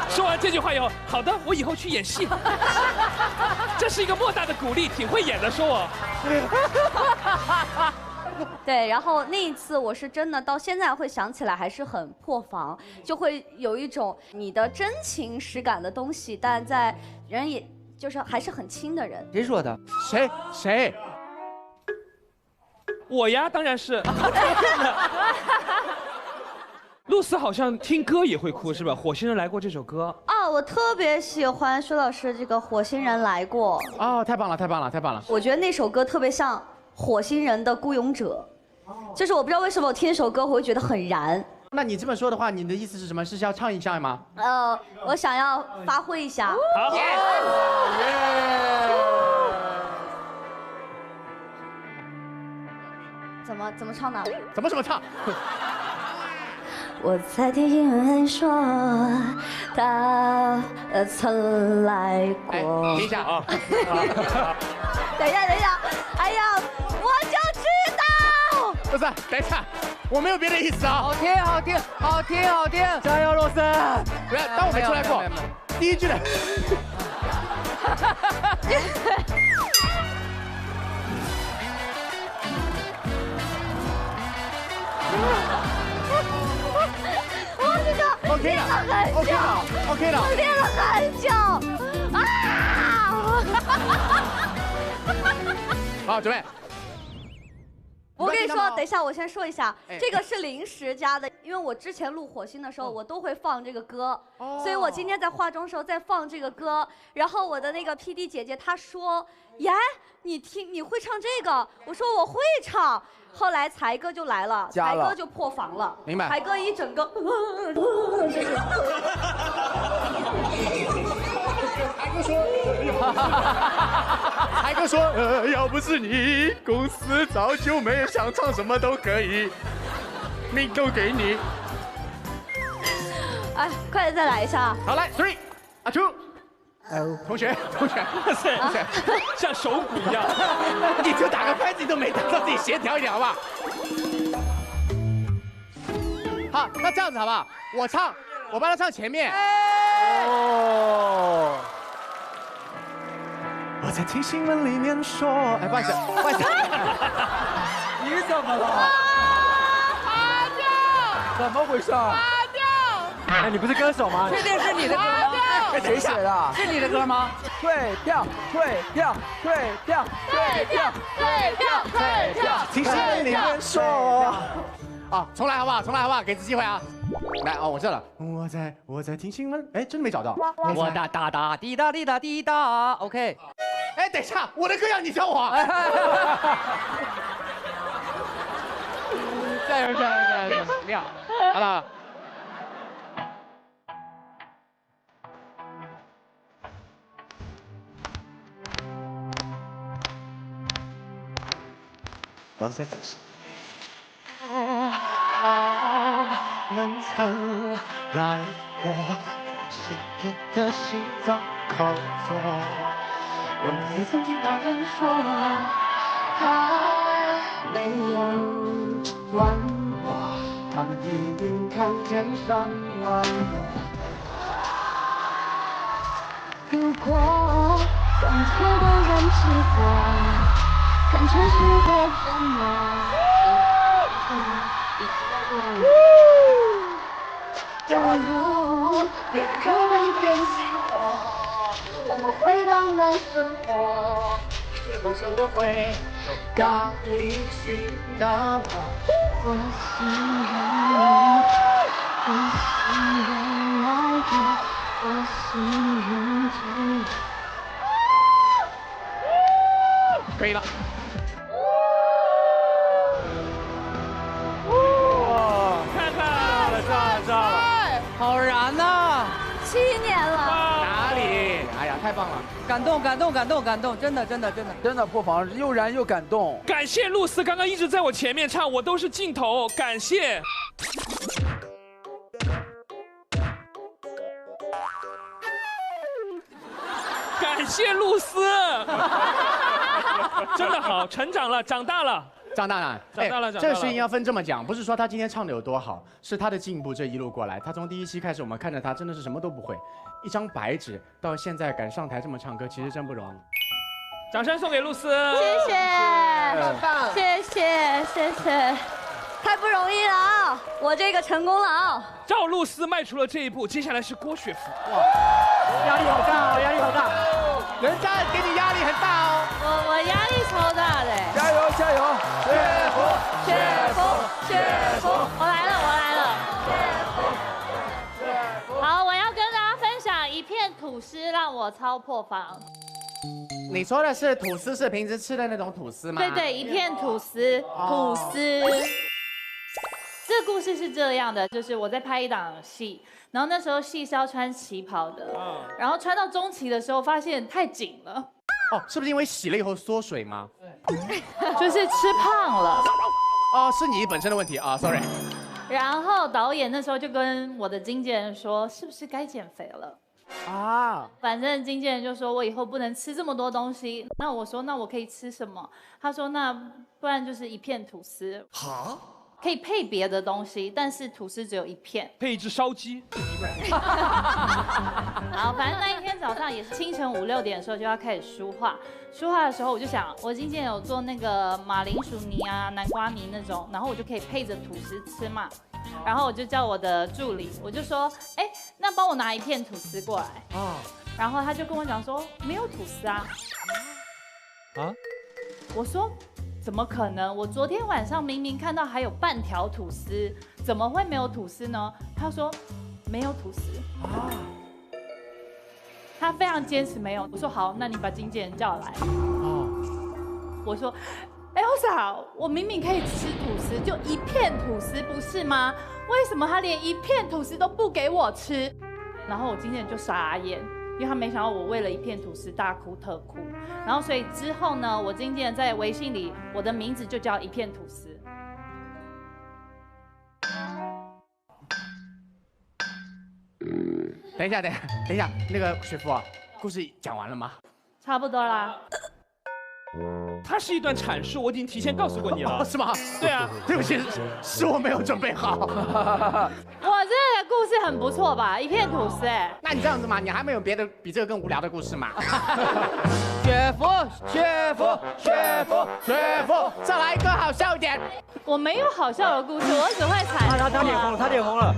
说完这句话以后，好的，我以后去演戏。这是一个莫大的鼓励，挺会演的，说我。对，然后那一次我是真的到现在会想起来还是很破防，就会有一种你的真情实感的东西，但在人也就是还是很亲的人。谁说的？谁？我呀，当然是。露丝好像听歌也会哭是吧？火星人来过这首歌啊，我特别喜欢舒老师这个火星人来过。哦，太棒了，太棒了，太棒了！我觉得那首歌特别像火星人的孤勇者，就是我不知道为什么我听那首歌我会觉得很燃。那你这么说的话，你的意思是什么？是要唱一下吗？我想要发挥一下。好。怎么唱呢？怎么唱？我在听新闻说，他曾来过。等一下啊！等一下！哎呀，我就知道。不是，等一下，我没有别的意思啊。好听！加油，露丝！不要，当我没出来过。第一句的。我练了很久 ，OK 了，我练了很久啊！好，准备。我跟你说，等一下，我先说一下，这个是临时加的，因为我之前录火星的时候，我都会放这个歌，所以我今天在化妆的时候再放这个歌，然后我的那个 PD 姐姐她说，耶，你会唱这个？我说我会唱。后来才哥就来了，才哥就破防了，明白？才哥一整个，才哥说，要不是你，公司早就没，想唱什么都可以，命都给你。哎，快点再来一下。好，来 ，3、2。同学，像手鼓一样，你就打个拍子，你都没打到，自己协调一点，好不好？好，那这样子好不好？我唱，我帮他唱前面。哦。我在听新闻里面说，哎，不好意思，你怎么了？拔掉！怎么回事？拔掉！哎，你不是歌手吗？确定是你的歌吗？谁写的？是你的歌吗？退票！听新闻里面说。啊，重来好不好？给次机会啊！来哦，我这了。我在听新闻，哎，真的没找到。我哒哒哒滴答滴答滴答 ，OK。哎，等一下，我的歌要你教我。加油！亮，好了。我在们曾来过谁的心脏口中，我也曾听他们说，还没有完过，他们一定看见上万如果相错的人是我，看城市的什么？假如别可能变心我，我们回到那生活，梦想都会到旅行的我心人，我心人来过，我心人走。可以了。炸了，好燃呐！ 7年了。哪里？哎呀，感动，真的破防又燃又感动。感谢露丝刚刚一直在我前面唱，我都是镜头，感谢。感谢露丝，真的好，成长了，长大了。长大了。这个事情要分这么讲，不是说他今天唱的有多好，是他的进步这一路过来。他从第一期开始，我们看着他真的是什么都不会，一张白纸，到现在敢上台这么唱歌，其实真不容易。掌声送给露丝，谢谢，谢谢，太不容易了啊！我这个成功了啊！赵露思迈出了这一步，接下来是郭雪芙。哇，压力好大哦，压力好大，人家给你压力很大哦。我压力超大的。加油加油！雪芙，我来了。好，我要跟大家分享一片吐司让我超破防。你说的是吐司，是平时吃的那种吐司吗？对，一片吐司，吐司。这个故事是这样的，就是我在拍一档戏，然后那时候戏是要穿旗袍的，然后穿到中期的时候发现太紧了。哦，是不是因为洗了以后缩水吗？就是吃胖了。哦，是你本身的问题啊 ，sorry。然后导演那时候就跟我的经纪人说，是不是该减肥了？啊，反正经纪人就说我以后不能吃这么多东西。那我说那我可以吃什么？他说那不然就是一片吐司。好，可以配别的东西，但是吐司只有一片。配一只烧鸡。好，反正那一天早上也是清晨5、6点的时候就要开始梳化。梳化的时候我就想，我经纪人有做那个马铃薯泥啊、南瓜泥那种，然后我就可以配着吐司吃嘛。然后我就叫我的助理，我就说，哎，那帮我拿一片吐司过来。哦。然后他就跟我讲说，没有吐司啊。啊？我说，怎么可能？我昨天晚上明明看到还有半条吐司，怎么会没有吐司呢？他说，没有吐司。啊。他非常坚持没有。我说好，那你把经纪人叫来。哦。我说。Elsa， 我明明可以吃吐司，就一片吐司，不是吗？为什么他连一片吐司都不给我吃？然后我经纪人就傻眼，因为他没想到我为了一片吐司大哭特哭。然后所以之后呢，我经纪人在微信里，我的名字就叫一片吐司。等一下，那个雪芙啊，故事讲完了吗？差不多啦。它是一段阐述，我已经提前告诉过你了，是吗？对啊，对不起，是我没有准备好。我这个故事很不错吧？一片吐司哎。那你这样子嘛，你还没有别的比这个更无聊的故事吗？雪芙，再来一个好笑一点。我没有好笑的故事，我只会阐述。他脸红了。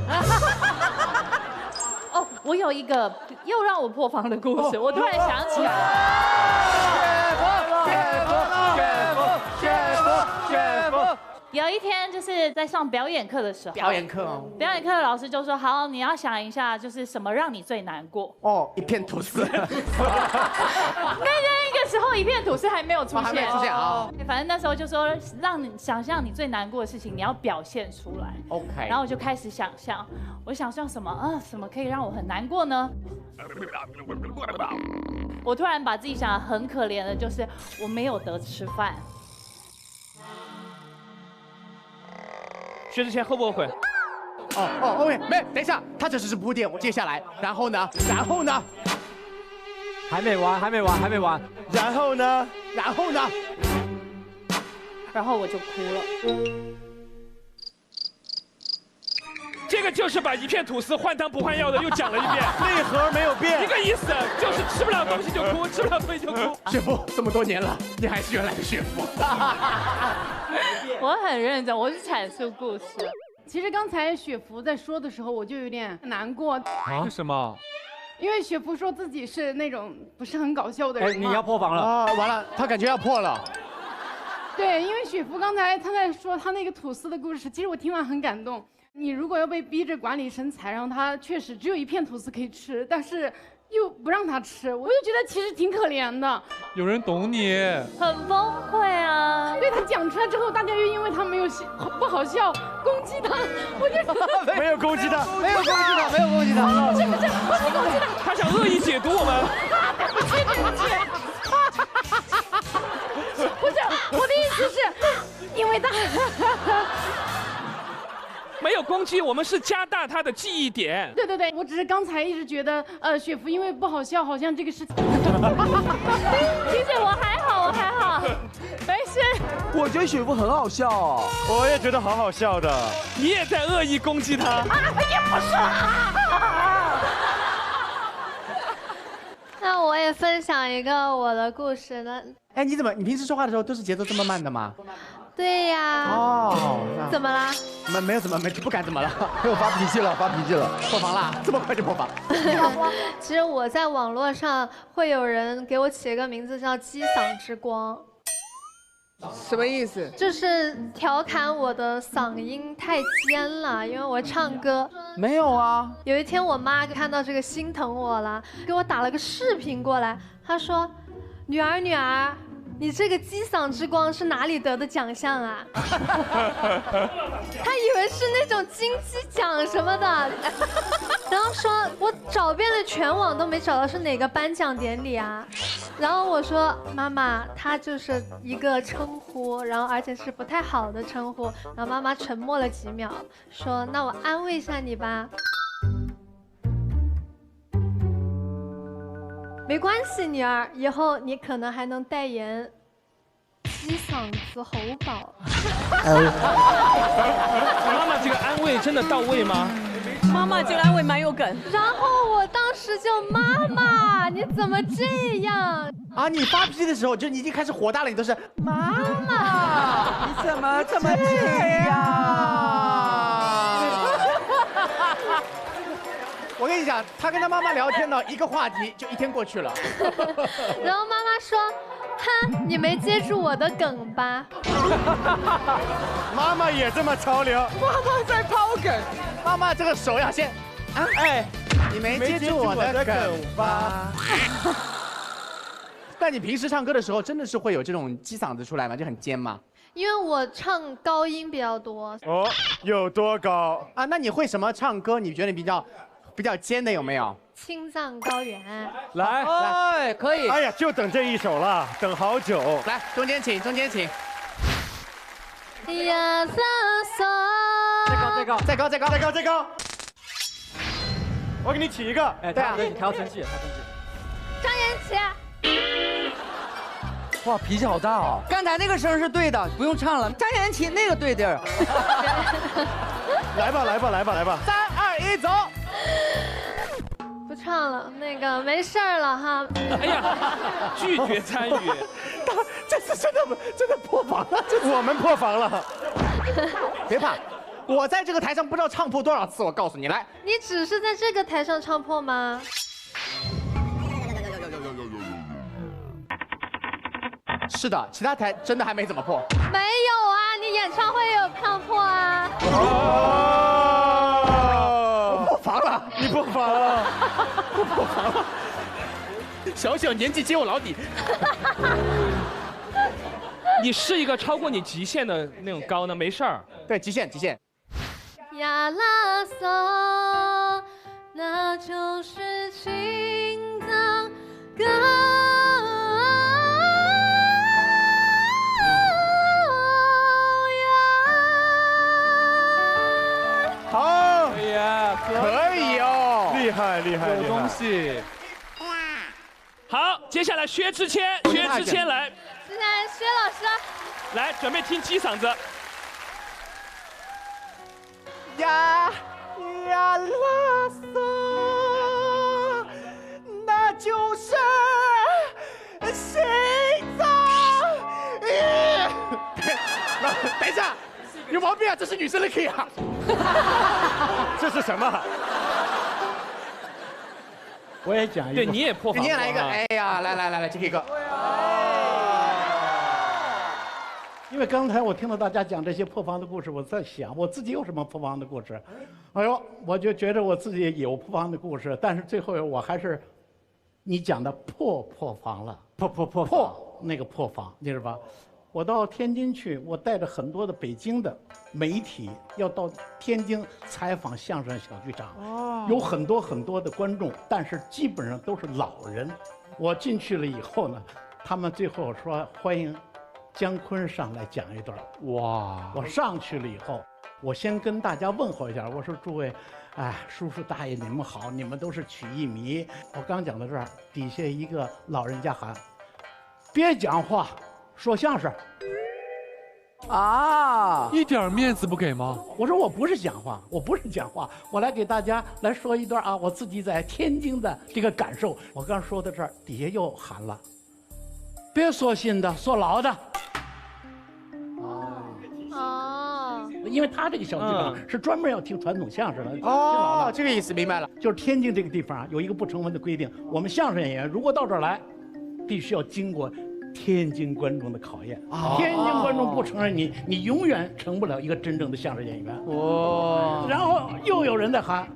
哦，我有一个又让我破防的故事，我突然想起来了。雪芙。有一天就是在上表演课的时候，表演课的老师就说：“好，你要想一下，就是什么让你最难过。”哦，一片吐司。那个时候一片吐司还没有出现，还没出现啊。反正那时候就说让你想象你最难过的事情，你要表现出来。OK。然后我就开始想象，我想象什么啊？什么可以让我很难过呢？我突然把自己想得很可怜的，就是我没有得吃饭。薛之谦后不后悔？OK， 没，等一下，他这只是铺垫，我接下来，然后呢？还没完。然后呢？然后我就哭了。这个就是把一片吐司换汤不换药的又讲了一遍，内核没有变，一个意思就是吃不了东西就哭，吃不了东西就哭。雪芙，这么多年了，你还是原来的雪芙。我很认真，我是阐述故事。其实刚才雪芙在说的时候，我就有点难过。为什么？因为雪芙说自己是那种不是很搞笑的人。你要破防了啊！完了，他感觉要破了。对，因为雪芙刚才他在说他那个吐司的故事，其实我听完很感动。你如果要被逼着管理身材，然后他确实只有一片吐司可以吃，但是又不让他吃，我就觉得其实挺可怜的。有人懂你，很崩溃啊！对，他讲出来之后，大家又因为他没有不好笑攻击他，我就没有攻击他，没有攻击他，不是，我是攻击他。他想恶意解读我们。不是，我的意思是，因为他没有攻击，我们是加大他的记忆点。对对对，我只是刚才一直觉得，雪芙因为不好笑，好像这个事情。其实我还好，我还好，没事。我觉得雪芙很好笑哦，我也觉得好好笑的。你也在恶意攻击他？也不是啊。那我也分享一个我的故事呢。哎，你平时说话的时候都是节奏这么慢的吗？对呀。哦。怎么啦？没有怎么不敢怎么了？又发脾气了，发脾气了。破防了，这么快就破防？其实我在网络上会有人给我起一个名字叫“激嗓之光”。什么意思？就是调侃我的嗓音太尖了，因为我唱歌。没有啊。有一天我妈看到这个心疼我了，给我打了个视频过来，她说：“女儿，你这个激嗓之光是哪里得的奖项啊？”她以为是那种金鸡奖什么的，然后说我找遍了全网都没找到是哪个颁奖典礼啊。然后我说妈妈，它就是一个称呼，然后而且是不太好的称呼。然后妈妈沉默了几秒，说：“那我安慰一下你吧。”没关系，女儿，以后你可能还能代言鸡嗓子喉宝。妈妈这个安慰真的到位吗？妈妈这个安慰蛮有梗。然后我当时就妈妈，你怎么这样啊？你发脾气的时候，就你已经开始火大了，你都是妈妈，你怎么这么这样？我跟你讲，他跟他妈妈聊天呢，一个话题就一天过去了。然后妈妈说：“哼，你没接住我的梗吧？”妈妈也这么潮流。妈妈在抛梗。妈妈这个手要先，哎，你没接住我的梗吧？但你平时唱歌的时候，真的是会有这种鸡嗓子出来吗？就很尖吗？因为我唱高音比较多。哦，有多高啊？那你会什么唱歌？你觉得比较尖的有没有？青藏高原。来，哎，可以。哎呀，就等这一首了，等好久。来，中间请。呀啦嗦。再高。我给你起一个。哎，对啊，他要生气。张延齐。哇，脾气好大哦！刚才那个声是对的，不用唱了。张延齐那个对地儿。来吧。3、2、1，走。不唱了，那个没事儿了哈。哎呀，拒绝参与。这次真的破防了，我们破防了。别怕，我在这个台上不知道唱破多少次，我告诉你，来。你只是在这个台上唱破吗？是的，其他台真的还没怎么破。没有啊，你演唱会也有唱破啊。我破防了，你破防了，我破防了。小年纪揭我老底。你是一个超过你极限的那种高呢，没事儿。对，极限。呀啦嗦，那就是青藏高原。好，哎呀，可以哦，厉害，有东西。好，接下来薛之谦来。接下来薛老师来，准备听鸡嗓子。呀啦嗦，那就是心脏。等一下，有毛病啊！这是女生的 key 啊。这是什么？我也讲一个。对，你也破防。你也来一个。哎呀，来，这一个。因为刚才我听到大家讲这些破防的故事，我在想我自己有什么破防的故事。哎呦，我就觉得我自己有破防的故事，但是最后我还是你讲的破防了。破那个破防，你知道吧？我到天津去，我带着很多的北京的媒体要到天津采访相声小剧场，有很多的观众，但是基本上都是老人。我进去了以后呢，他们最后说欢迎姜昆上来讲一段。哇！我上去了以后，我先跟大家问候一下，我说诸位，哎，叔叔大爷你们好，你们都是曲艺迷。我刚讲到这儿，底下一个老人家喊：“别讲话，说相声。”啊！一点面子不给吗？我说我不是讲话，我来给大家来说一段啊，我自己在天津的这个感受。我刚说到这儿，底下又喊了：“别说新的，说老的。”哦，因为他这个小地方是专门要听传统相声的。哦，这个意思明白了。就是天津这个地方啊，有一个不成文的规定，我们相声演员如果到这儿来，必须要经过天津观众的考验。天津观众不承认你，你永远成不了一个真正的相声演员。哦。然后又有人在喊：“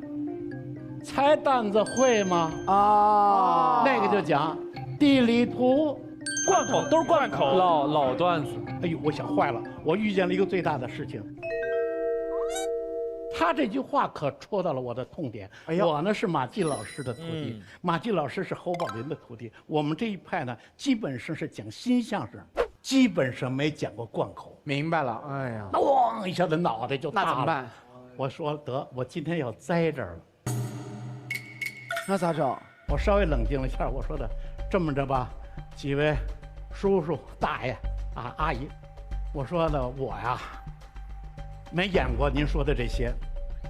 菜单子会吗？”啊，那个就讲地理图。贯口都是贯口，老段子。哎呦，我想坏了，我遇见了一个最大的事情。他这句话可戳到了我的痛点。哎呦，我呢是马季老师的徒弟，马季老师是侯宝林的徒弟。我们这一派呢，基本上是讲新相声，基本上没讲过贯口。明白了，哎呀，咣一下子脑袋就大了。那怎么办？我说得，我今天要栽这儿了。那咋整？我稍微冷静了一下，我说的这么着吧。几位叔叔大爷啊阿姨，我说的我呀没演过您说的这些，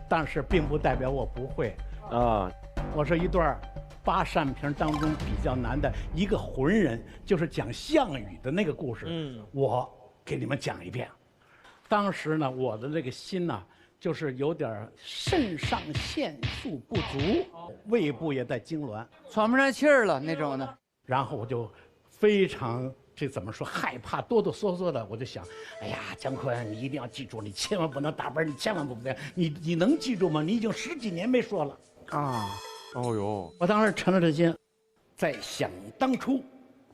但是并不代表我不会啊。我说一段八扇屏当中比较难的一个浑人，就是讲项羽的那个故事，我给你们讲一遍。当时呢，我的这个心呢，就是有点肾上腺素不足，胃部也在痉挛，喘不上气儿了那种的。然后我就非常这怎么说害怕，哆哆嗦嗦的，我就想，哎呀，姜昆，你一定要记住，你千万不能打奔，你千万不能，你能记住吗？你已经10几年没说了啊！哦呦，我当时沉了着心，在想当初，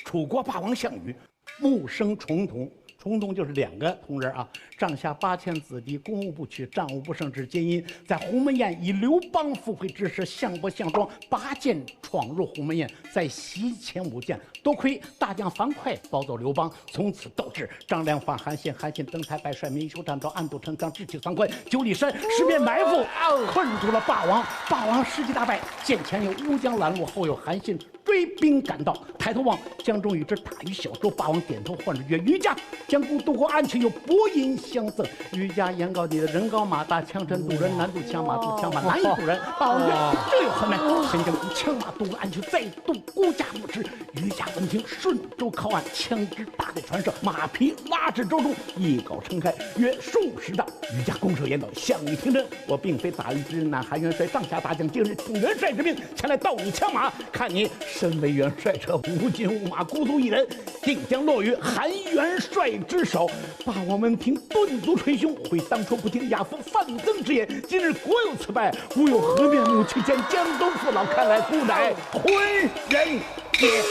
楚国霸王项羽，木生重瞳。重瞳就是2个同人啊，帐下8000子弟，攻无不取，战无不胜之皆因在鸿门宴以刘邦赴会之时，项伯、项庄拔剑闯入鸿门宴，在席前舞剑，多亏大将樊哙保走刘邦，从此斗志。张良反韩信，韩信登台拜帅，明修战招，暗度陈仓，智取樊哙，9里山10面埋伏，困住了霸王。霸王士气大败，见前有乌江拦路，后有韩信追兵赶到，抬头望，江中与之大鱼小舟。霸王点头唤之曰：“渔家。”将故渡过安去，有薄银相赠。渔家言告你的人高马大，枪沉渡人，难渡枪马，渡枪马难以渡人。霸王曰：“这有何难？先将枪马渡过安去，再渡孤家不迟。”渔家闻听，顺舟靠岸，枪支搭在船上，马匹拉至舟中，一镐撑开，约数十丈。渔家拱手言道：“项羽听真，我并非打鱼之人，乃韩元帅帐下大将，今日请元帅之命前来盗你枪马，看你身为元帅者，无军无马，孤独一人，定将落于韩元帅之手。”霸王闻听，顿足捶胸，悔当初不听亚夫范增之言，今日国有此败，吾有何面目去见江东父老？看来孤乃浑人也。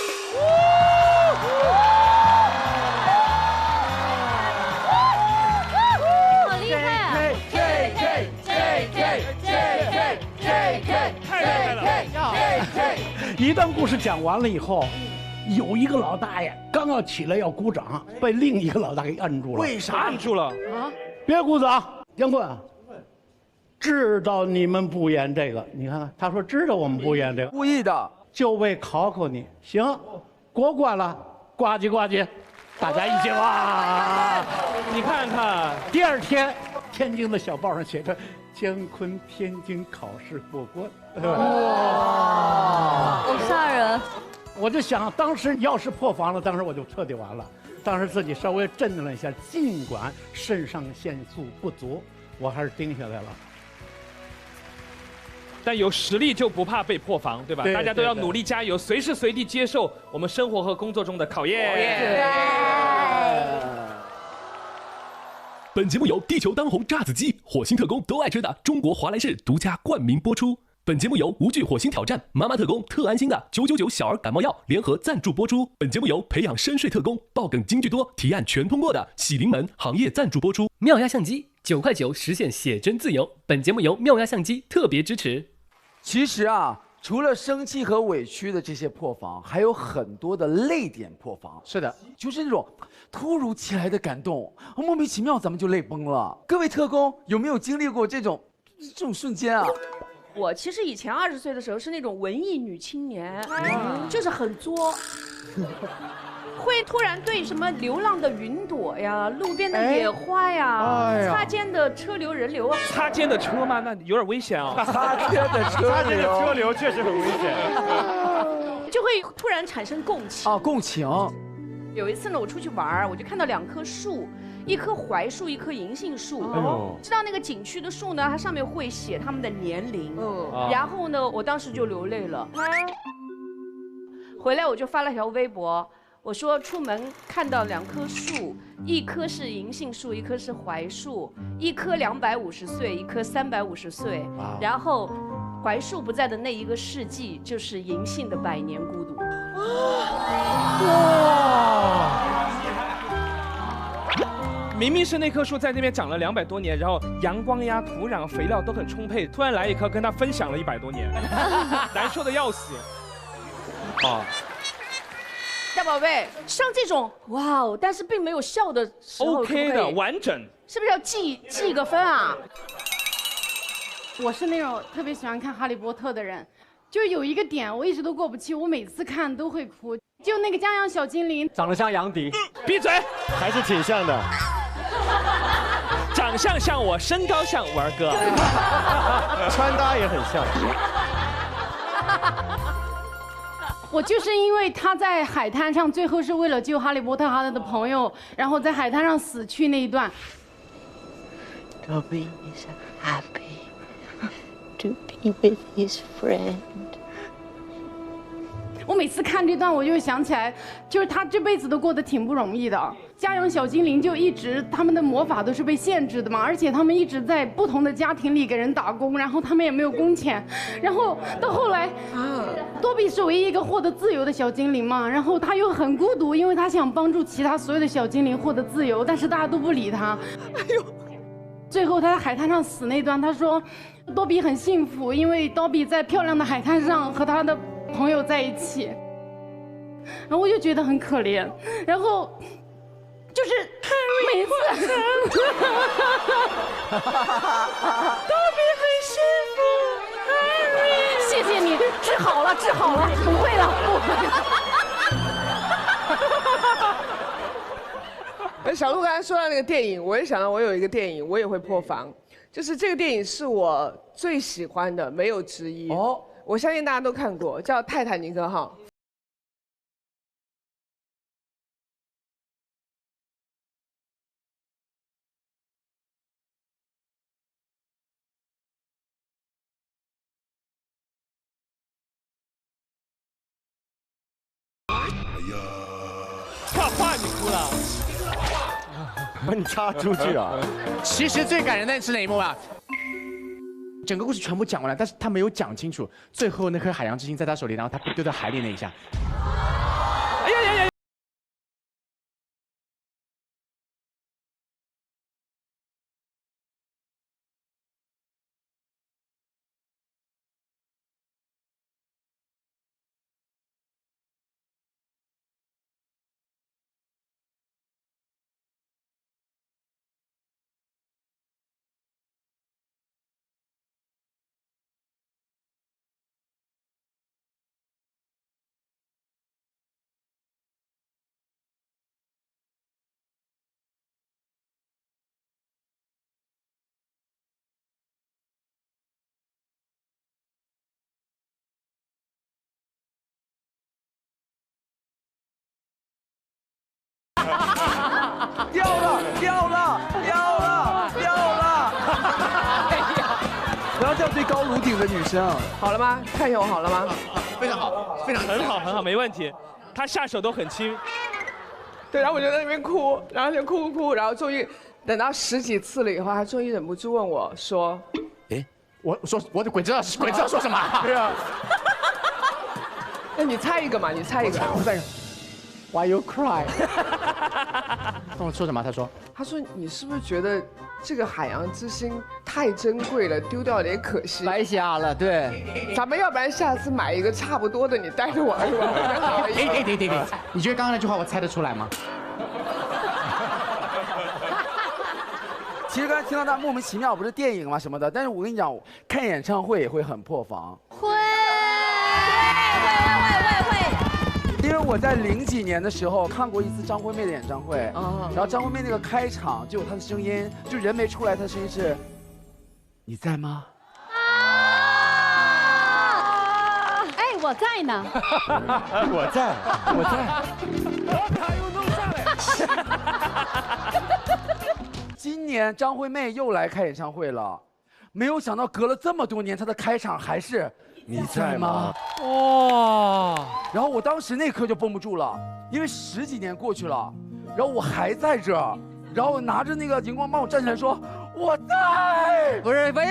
好厉害啊！一段故事讲完了以后，有一个老大爷刚要起来要鼓掌，被另一个老大给摁住了。为啥摁住了？啊！别鼓掌，姜昆，知道你们不演这个。你看看，他说知道我们不演这个，故意的，就为考考你。行，过关了，呱唧呱唧，大家一起哇！你看看，第2天，天津的小报上写着姜昆天津考试过关。哇，好吓人！我就想，当时要是破防了，当时我就彻底完了。当时自己稍微镇定了一下，尽管肾上腺素不足，我还是盯下来了。但有实力就不怕被破防，对吧？对，大家都要努力加油，随时随地接受我们生活和工作中的考验。本节目由地球当红炸子鸡、火星特工都爱吃的中国华莱士独家冠名播出。本节目由无惧火星挑战、妈妈特工特安心的999小儿感冒药联合赞助播出。本节目由培养深睡特工、爆梗金句多、提案全通过的喜临门行业赞助播出。妙压相机9块9实现写真自由。本节目由妙压相机特别支持。其实啊，除了生气和委屈的这些破防，还有很多的泪点破防。是的，就是那种突如其来的感动，莫名其妙咱们就泪崩了。各位特工有没有经历过这种瞬间啊？我其实以前20岁的时候是那种文艺女青年，就是很作。会突然对什么流浪的云朵呀、路边的野花呀、擦肩的车流人流啊，擦肩的车吗？那有点危险啊！擦肩的车流确实很危险，就会突然产生共情啊，共情。有一次呢，我出去玩，我就看到2棵树，一棵槐树，一棵银杏树。知道那个景区的树呢，它上面会写它们的年龄。然后呢，我当时就流泪了。回来我就发了条微博。我说出门看到2棵树，一棵是银杏树，一棵是槐树，一棵250岁，一棵350岁。然后，槐树不在的那1个世纪，就是银杏的100年孤独。哇！明明是那棵树在那边长了200多年，然后阳光呀、土壤、肥料都很充沛，突然来一棵跟他分享了100多年，难受的要死。啊。大宝贝，像这种哇哦，但是并没有笑的时候 ，OK 的，完整，是不是要记个分啊？我是那种特别喜欢看《哈利波特》的人，就有一个点我一直都过不去，我每次看都会哭。就那个家养小精灵，长得像杨迪，闭嘴，还是挺像的。长相像我，身高像玩哥，穿搭也很像。我就是因为他在海滩上，最后是为了救哈利波特他的朋友，然后在海滩上死去那一段。Dobby is happy to be with his friend。我每次看这段，我就想起来，就是他这辈子都过得挺不容易的。家养小精灵就一直他们的魔法都是被限制的嘛，而且他们一直在不同的家庭里给人打工，然后他们也没有工钱，然后到后来，多比是唯一一个获得自由的小精灵嘛，然后他又很孤独，因为他想帮助其他所有的小精灵获得自由，但是大家都不理他。哎呦，最后他在海滩上死那段，他说，多比很幸福，因为多比在漂亮的海滩上和他的朋友在一起，然后我就觉得很可怜，然后就是每次多比很幸福，谢谢你治好了，不会了，不会了。小鹿刚才说到那个电影，我也想到我有一个电影，我也会破防，就是这个电影是我最喜欢的，没有之一。哦。我相信大家都看过，叫《泰坦尼克号》。画画你哭了？把你插出去啊！其实最感人的是哪一幕啊？整个故事全部讲完了，但是他没有讲清楚，最后那颗海洋之心在他手里，然后他被丢到海里那一下。哎呀呀呀！掉了！不要叫最高颅顶的女生。好了吗？看一下我好了吗？非常好，非常很好，没问题。他下手都很轻。对，然后我就在那边哭，然后就哭，然后终于等到10几次了以后，他终于忍不住问我说：“哎，我的鬼知道说什么？”对啊。那你猜一个嘛？你猜一个。我猜一个。Why you cry？ 跟我说什么？他说你是不是觉得这个海洋之心太珍贵了，丢掉有点可惜，白瞎了。对，咱们要不然下次买一个差不多的，你带着玩是吧？对，你觉得刚刚那句话我猜得出来吗？其实刚才听到他莫名其妙，不是电影嘛什么的，但是我跟你讲，看演唱会也会很破防。会。因为我在00几年的时候看过一次张惠妹的演唱会，然后张惠妹那个开场就有她的声音，就人没出来，她的声音是，你在吗？哎，我在呢。我在。我卡又弄上来。今年张惠妹又来开演唱会了，没有想到隔了这么多年，她的开场还是你在吗？哇！然后我当时那刻就绷不住了，因为10几年过去了，然后我还在这儿，然后拿着那个荧光棒，我站起来说我在。不是，喂，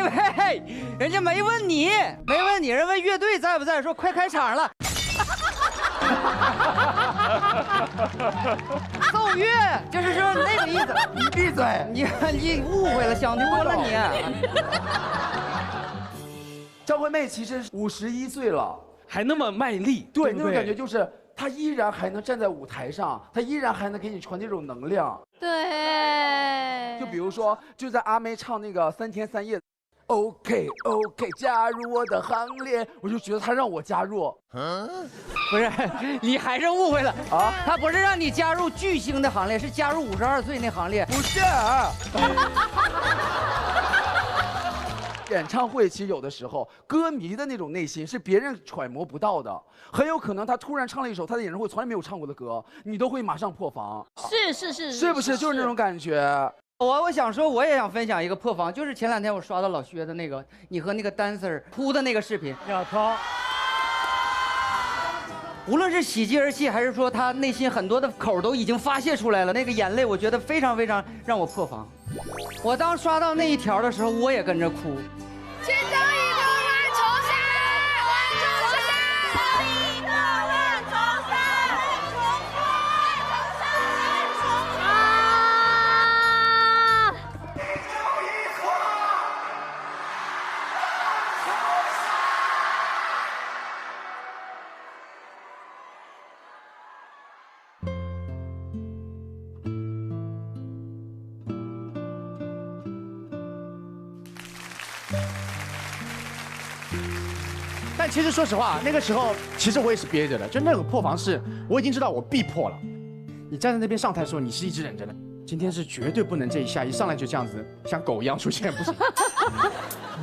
人家没问你，人问乐队在不在，说快开场了。奏乐就是说那个意思。你闭嘴！你误会了，想多了你。张惠妹其实51岁了，还那么卖力，对，那种感觉就是她依然还能站在舞台上，她依然还能给你传递这种能量。对。就比如说，就在阿妹唱那个3天3夜。OK， 加入我的行列，我就觉得他让我加入。不是，你还是误会了啊！他不是让你加入巨星的行列，是加入52岁那行列。不是。演唱会其实有的时候，歌迷的那种内心是别人揣摩不到的，很有可能他突然唱了一首他的演唱会从来没有唱过的歌，你都会马上破防。是不是？就是那种感觉。我想说，我也想分享一个破防，就是前2天我刷到老薛的那个你和那个 dancer 哭的那个视频。小涛，无论是喜极而泣，还是说他内心很多的口都已经发泄出来了，那个眼泪，我觉得非常让我破防。我当刷到那一条的时候，我也跟着哭。其中一个万重山，但其实说实话，那个时候其实我也是憋着的，就那个破防是我已经知道我必破了。你站在那边上台的时候，你是一直忍着的。今天是绝对不能这一下一上来就这样子像狗一样出现，不行。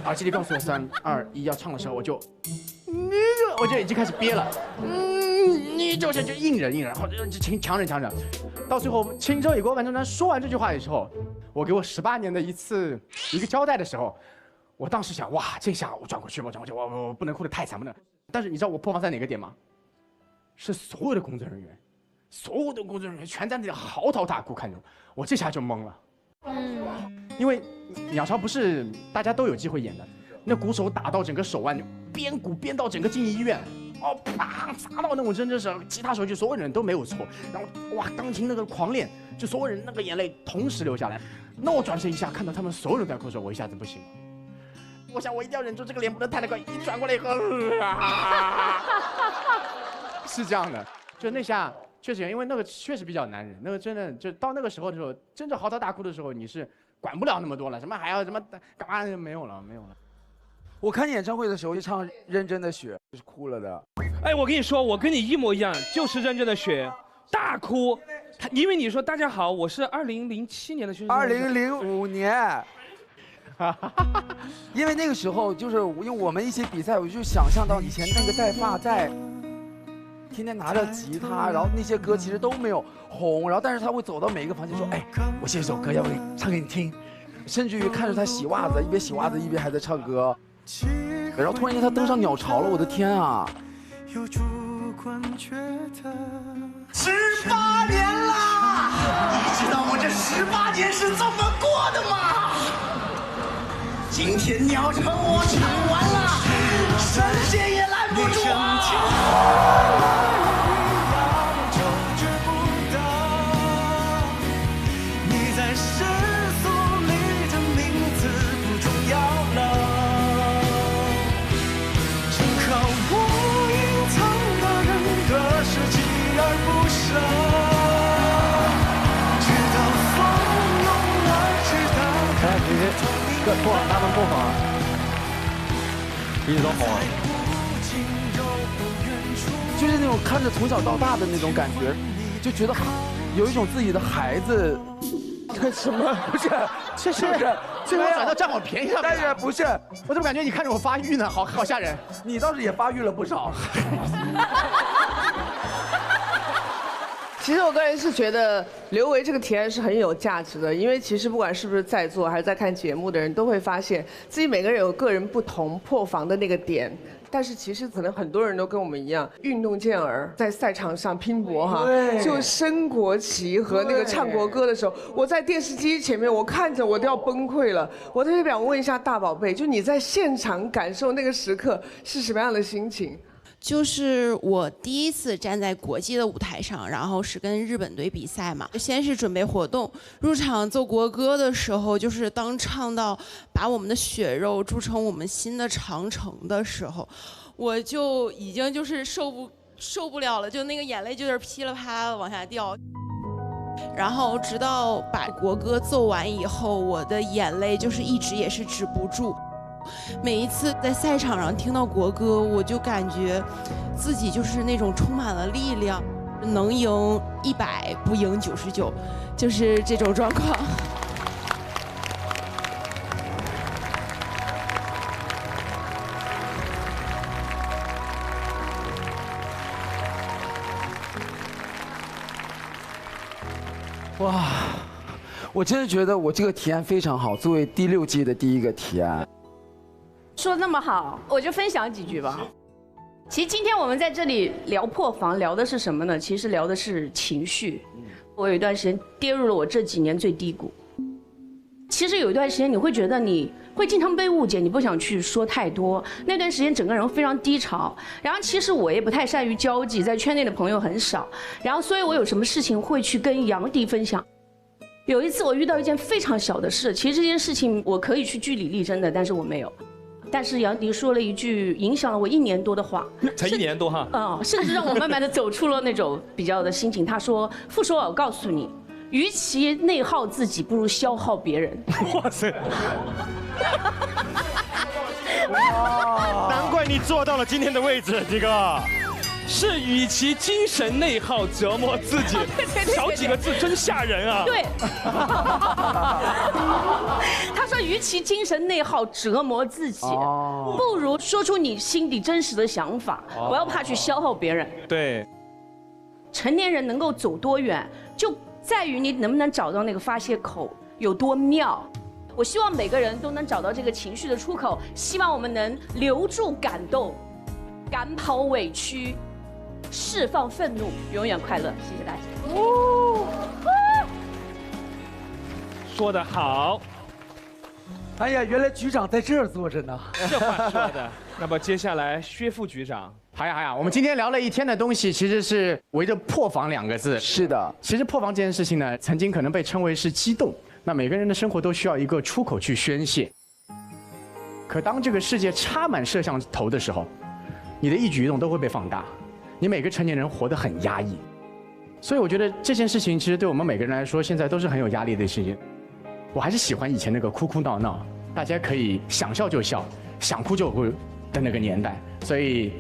耳机里告诉我3、2、1要唱的时候，我就已经开始憋了。你就硬忍，然后就强忍。到最后轻舟已过万重山说完这句话的时候，我给我18年的一个交代的时候。我当时想，哇，这下我转过去，我不能哭得太惨，不能。但是你知道我破防在哪个点吗？是所有的工作人员全在那里嚎啕大哭，看着我这下就懵了。因为鸟巢不是大家都有机会演的，那鼓手打到整个手腕，编鼓编到整个进医院，啪砸到那种真是吉他手就所有人都没有错，然后哇钢琴那个狂练，就所有人那个眼泪同时流下来。那我转身一下看到他们所有人在哭的时候，我一下子不行了。我想我一定要忍住，这个脸不能太那个，一转过来以后，是这样的，就那下确实，因为那个确实比较难忍，那个真的就到那个时候的时候，真正嚎啕大哭的时候，你是管不了那么多了，什么还要什么干嘛没有了。我看演唱会的时候，一唱《认真的雪》就是哭了的。哎，我跟你说，我跟你一模一样，就是《认真的雪》，大哭。因为你说大家好，我是2007年的学生，2005年。因为那个时候就是因为我们一些比赛，我就想象到以前那个带发带，天天拿着吉他，然后那些歌其实都没有红，然后但是他会走到每一个房间说，哎，我写一首歌要唱给你听，甚至于看着他洗袜子，一边洗袜子一边还在唱歌，然后突然间他登上鸟巢了，我的天啊！18年啦，你知道我这18年是怎么过的吗？今天鸟巢我唱完了，神仙也拦不住啊！世俗里的名字不重要了，正好我隐藏的人的是锲而不舍，直到风用了直到。哎，其实他们不妨一直都好。就是那种看着从小到大的那种感觉，就觉得有一种自己的孩子。什么？不是，这是最后转到占我便宜了。但是不是？我怎么感觉你看着我发育呢？好吓人。你倒是也发育了不少。其实我个人是觉得刘维这个提案是很有价值的，因为其实不管是不是在座还是在看节目的人，都会发现自己每个人有个人不同破防的那个点。但是其实可能很多人都跟我们一样，运动健儿在赛场上拼搏哈，就升国旗和那个唱国歌的时候，我在电视机前面，我看着我都要崩溃了。我特别想问一下大宝贝，就你在现场感受那个时刻是什么样的心情？就是我第一次站在国际的舞台上，然后是跟日本队比赛嘛。先是准备活动，入场奏国歌的时候，就是当唱到把我们的血肉筑成我们新的长城的时候，我就已经就是受不了了，就那个眼泪就是噼里啪啦的往下掉。然后直到把国歌奏完以后，我的眼泪就是一直也是止不住。每一次在赛场上听到国歌，我就感觉自己就是那种充满了力量，能赢100不赢99，就是这种状况。哇，我真的觉得我这个提案非常好，作为第6季的第一个提案。说得那么好，我就分享几句吧。其实今天我们在这里聊破防，聊的是什么呢？其实聊的是情绪。我有一段时间跌入了我这几年最低谷。其实有一段时间你会觉得你会经常被误解，你不想去说太多。那段时间整个人非常低潮，然后其实我也不太善于交际，在圈内的朋友很少，然后所以我有什么事情会去跟杨迪分享。有一次我遇到一件非常小的事，其实这件事情我可以去据理力争的，但是我没有。但是杨迪说了一句影响了我1年多的话，才1年多哈，甚至让我慢慢的走出了那种比较的心情。他说：“傅首尔，我告诉你，与其内耗自己，不如消耗别人。”哇塞！难怪你坐到了今天的位置，这个。是与其精神内耗折磨自己，少几个字真吓人啊！对，他说，与其精神内耗折磨自己，不如说出你心底真实的想法，不要怕去消耗别人。对，成年人能够走多远，就在于你能不能找到那个发泄口有多妙。我希望每个人都能找到这个情绪的出口，希望我们能留住感动，赶跑委屈。释放愤怒，永远快乐。谢谢大家。说得好。哎呀，原来局长在这儿坐着呢。这话说的。那么接下来，薛副局长。好呀，我们今天聊了一天的东西，其实是围着破防2个字。是的。其实破防这件事情呢，曾经可能被称为是激动。那每个人的生活都需要一个出口去宣泄。可当这个世界插满摄像头的时候，你的一举一动都会被放大。你每个成年人活得很压抑，所以我觉得这件事情其实对我们每个人来说，现在都是很有压力的事情。我还是喜欢以前那个哭哭闹闹，大家可以想笑就笑，想哭就哭的那个年代。所以，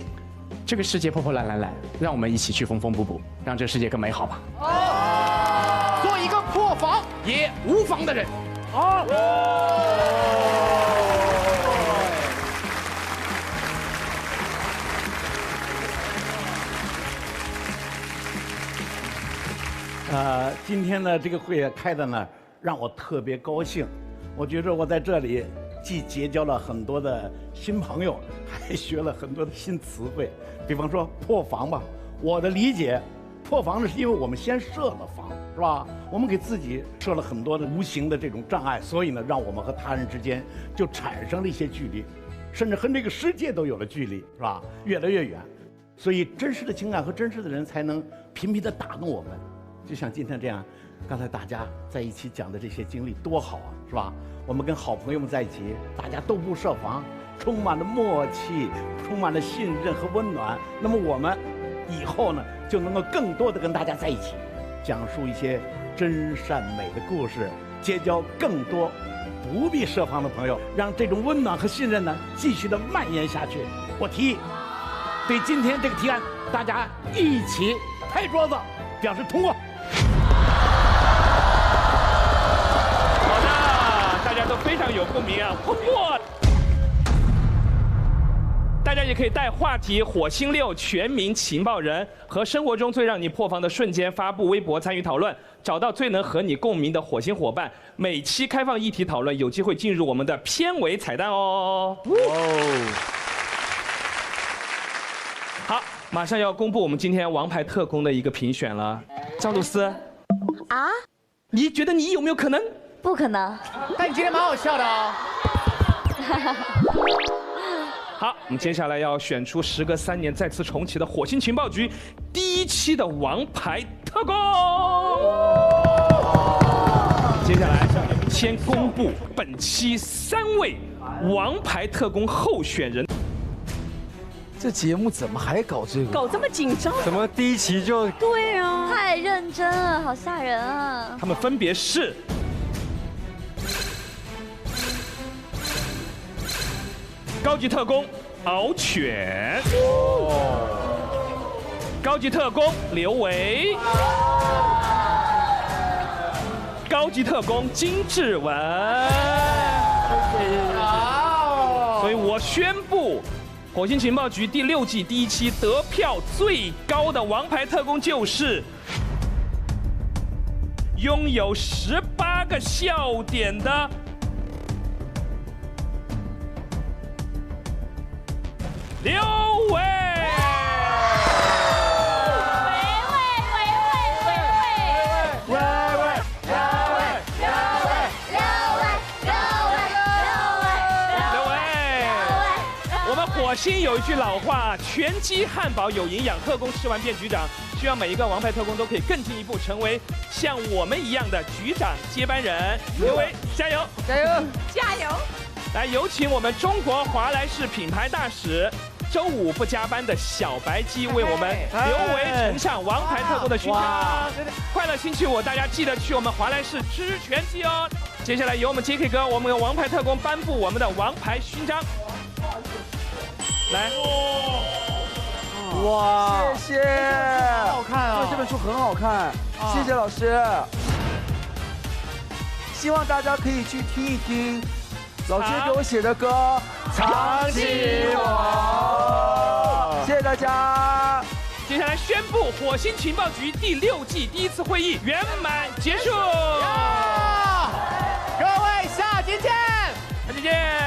这个世界破破烂烂来，让我们一起去缝缝补补，让这个世界更美好吧。做一个破防也无妨的人。好。今天呢，这个会开的呢，让我特别高兴。我觉着我在这里既结交了很多的新朋友，还学了很多的新词汇。比方说破防吧，我的理解，破防呢是因为我们先设了防，是吧？我们给自己设了很多的无形的这种障碍，所以呢，让我们和他人之间就产生了一些距离，甚至和这个世界都有了距离，是吧？越来越远。所以真实的情感和真实的人才能频频地打动我们。就像今天这样，刚才大家在一起讲的这些经历多好啊，是吧？我们跟好朋友们在一起，大家都不设防，充满了默契，充满了信任和温暖。那么我们以后呢，就能够更多的跟大家在一起，讲述一些真善美的故事，结交更多不必设防的朋友，让这种温暖和信任呢继续的蔓延下去。我提议，对今天这个提案，大家一起拍桌子，表示通过。好的，大家都非常有共鸣啊，通过。大家也可以带话题“火星6全民情报人”和生活中最让你破防的瞬间发布微博参与讨论，找到最能和你共鸣的火星伙伴。每期开放议题讨论，有机会进入我们的片尾彩蛋哦。好，马上要公布我们今天王牌特工的一个评选了。赵露思，啊？你觉得你有没有可能？不可能。但你今天蛮好笑的哦。好，我们接下来要选出时隔3年再次重启的火星情报局第1期的王牌特工。接下来先公布本期3位王牌特工候选人。这节目怎么还搞这个？搞这么紧张？怎么第1期就？对啊，太认真了，好吓人啊！他们分别是。高级特工敖犬，高级特工刘维，高级特工金志文。所以我宣布，火星情报局第6季第1期得票最高的王牌特工就是拥有18个笑点的刘伟。我们火星有一句老话，全鸡汉堡有营养，特工吃完变局长。希望每一个王牌特工都可以更进一步，成为像我们一样的局长接班人。刘伟，加油！加油！加油！来，有请我们中国华莱士品牌大使，周5不加班的小白鸡为我们刘维呈上王牌特工的勋章。快乐星期5，大家记得去我们华莱士吃全鸡哦。接下来由我们 JK 哥，我们的王牌特工颁布我们的王牌勋章。来，哇，谢谢，很好看啊！这本书很好看，谢谢老师。希望大家可以去听一听老师给我写的歌《藏起我》。谢谢大家。接下来宣布火星情报局第6季第1次会议圆满结束。各位，下期见！下期见。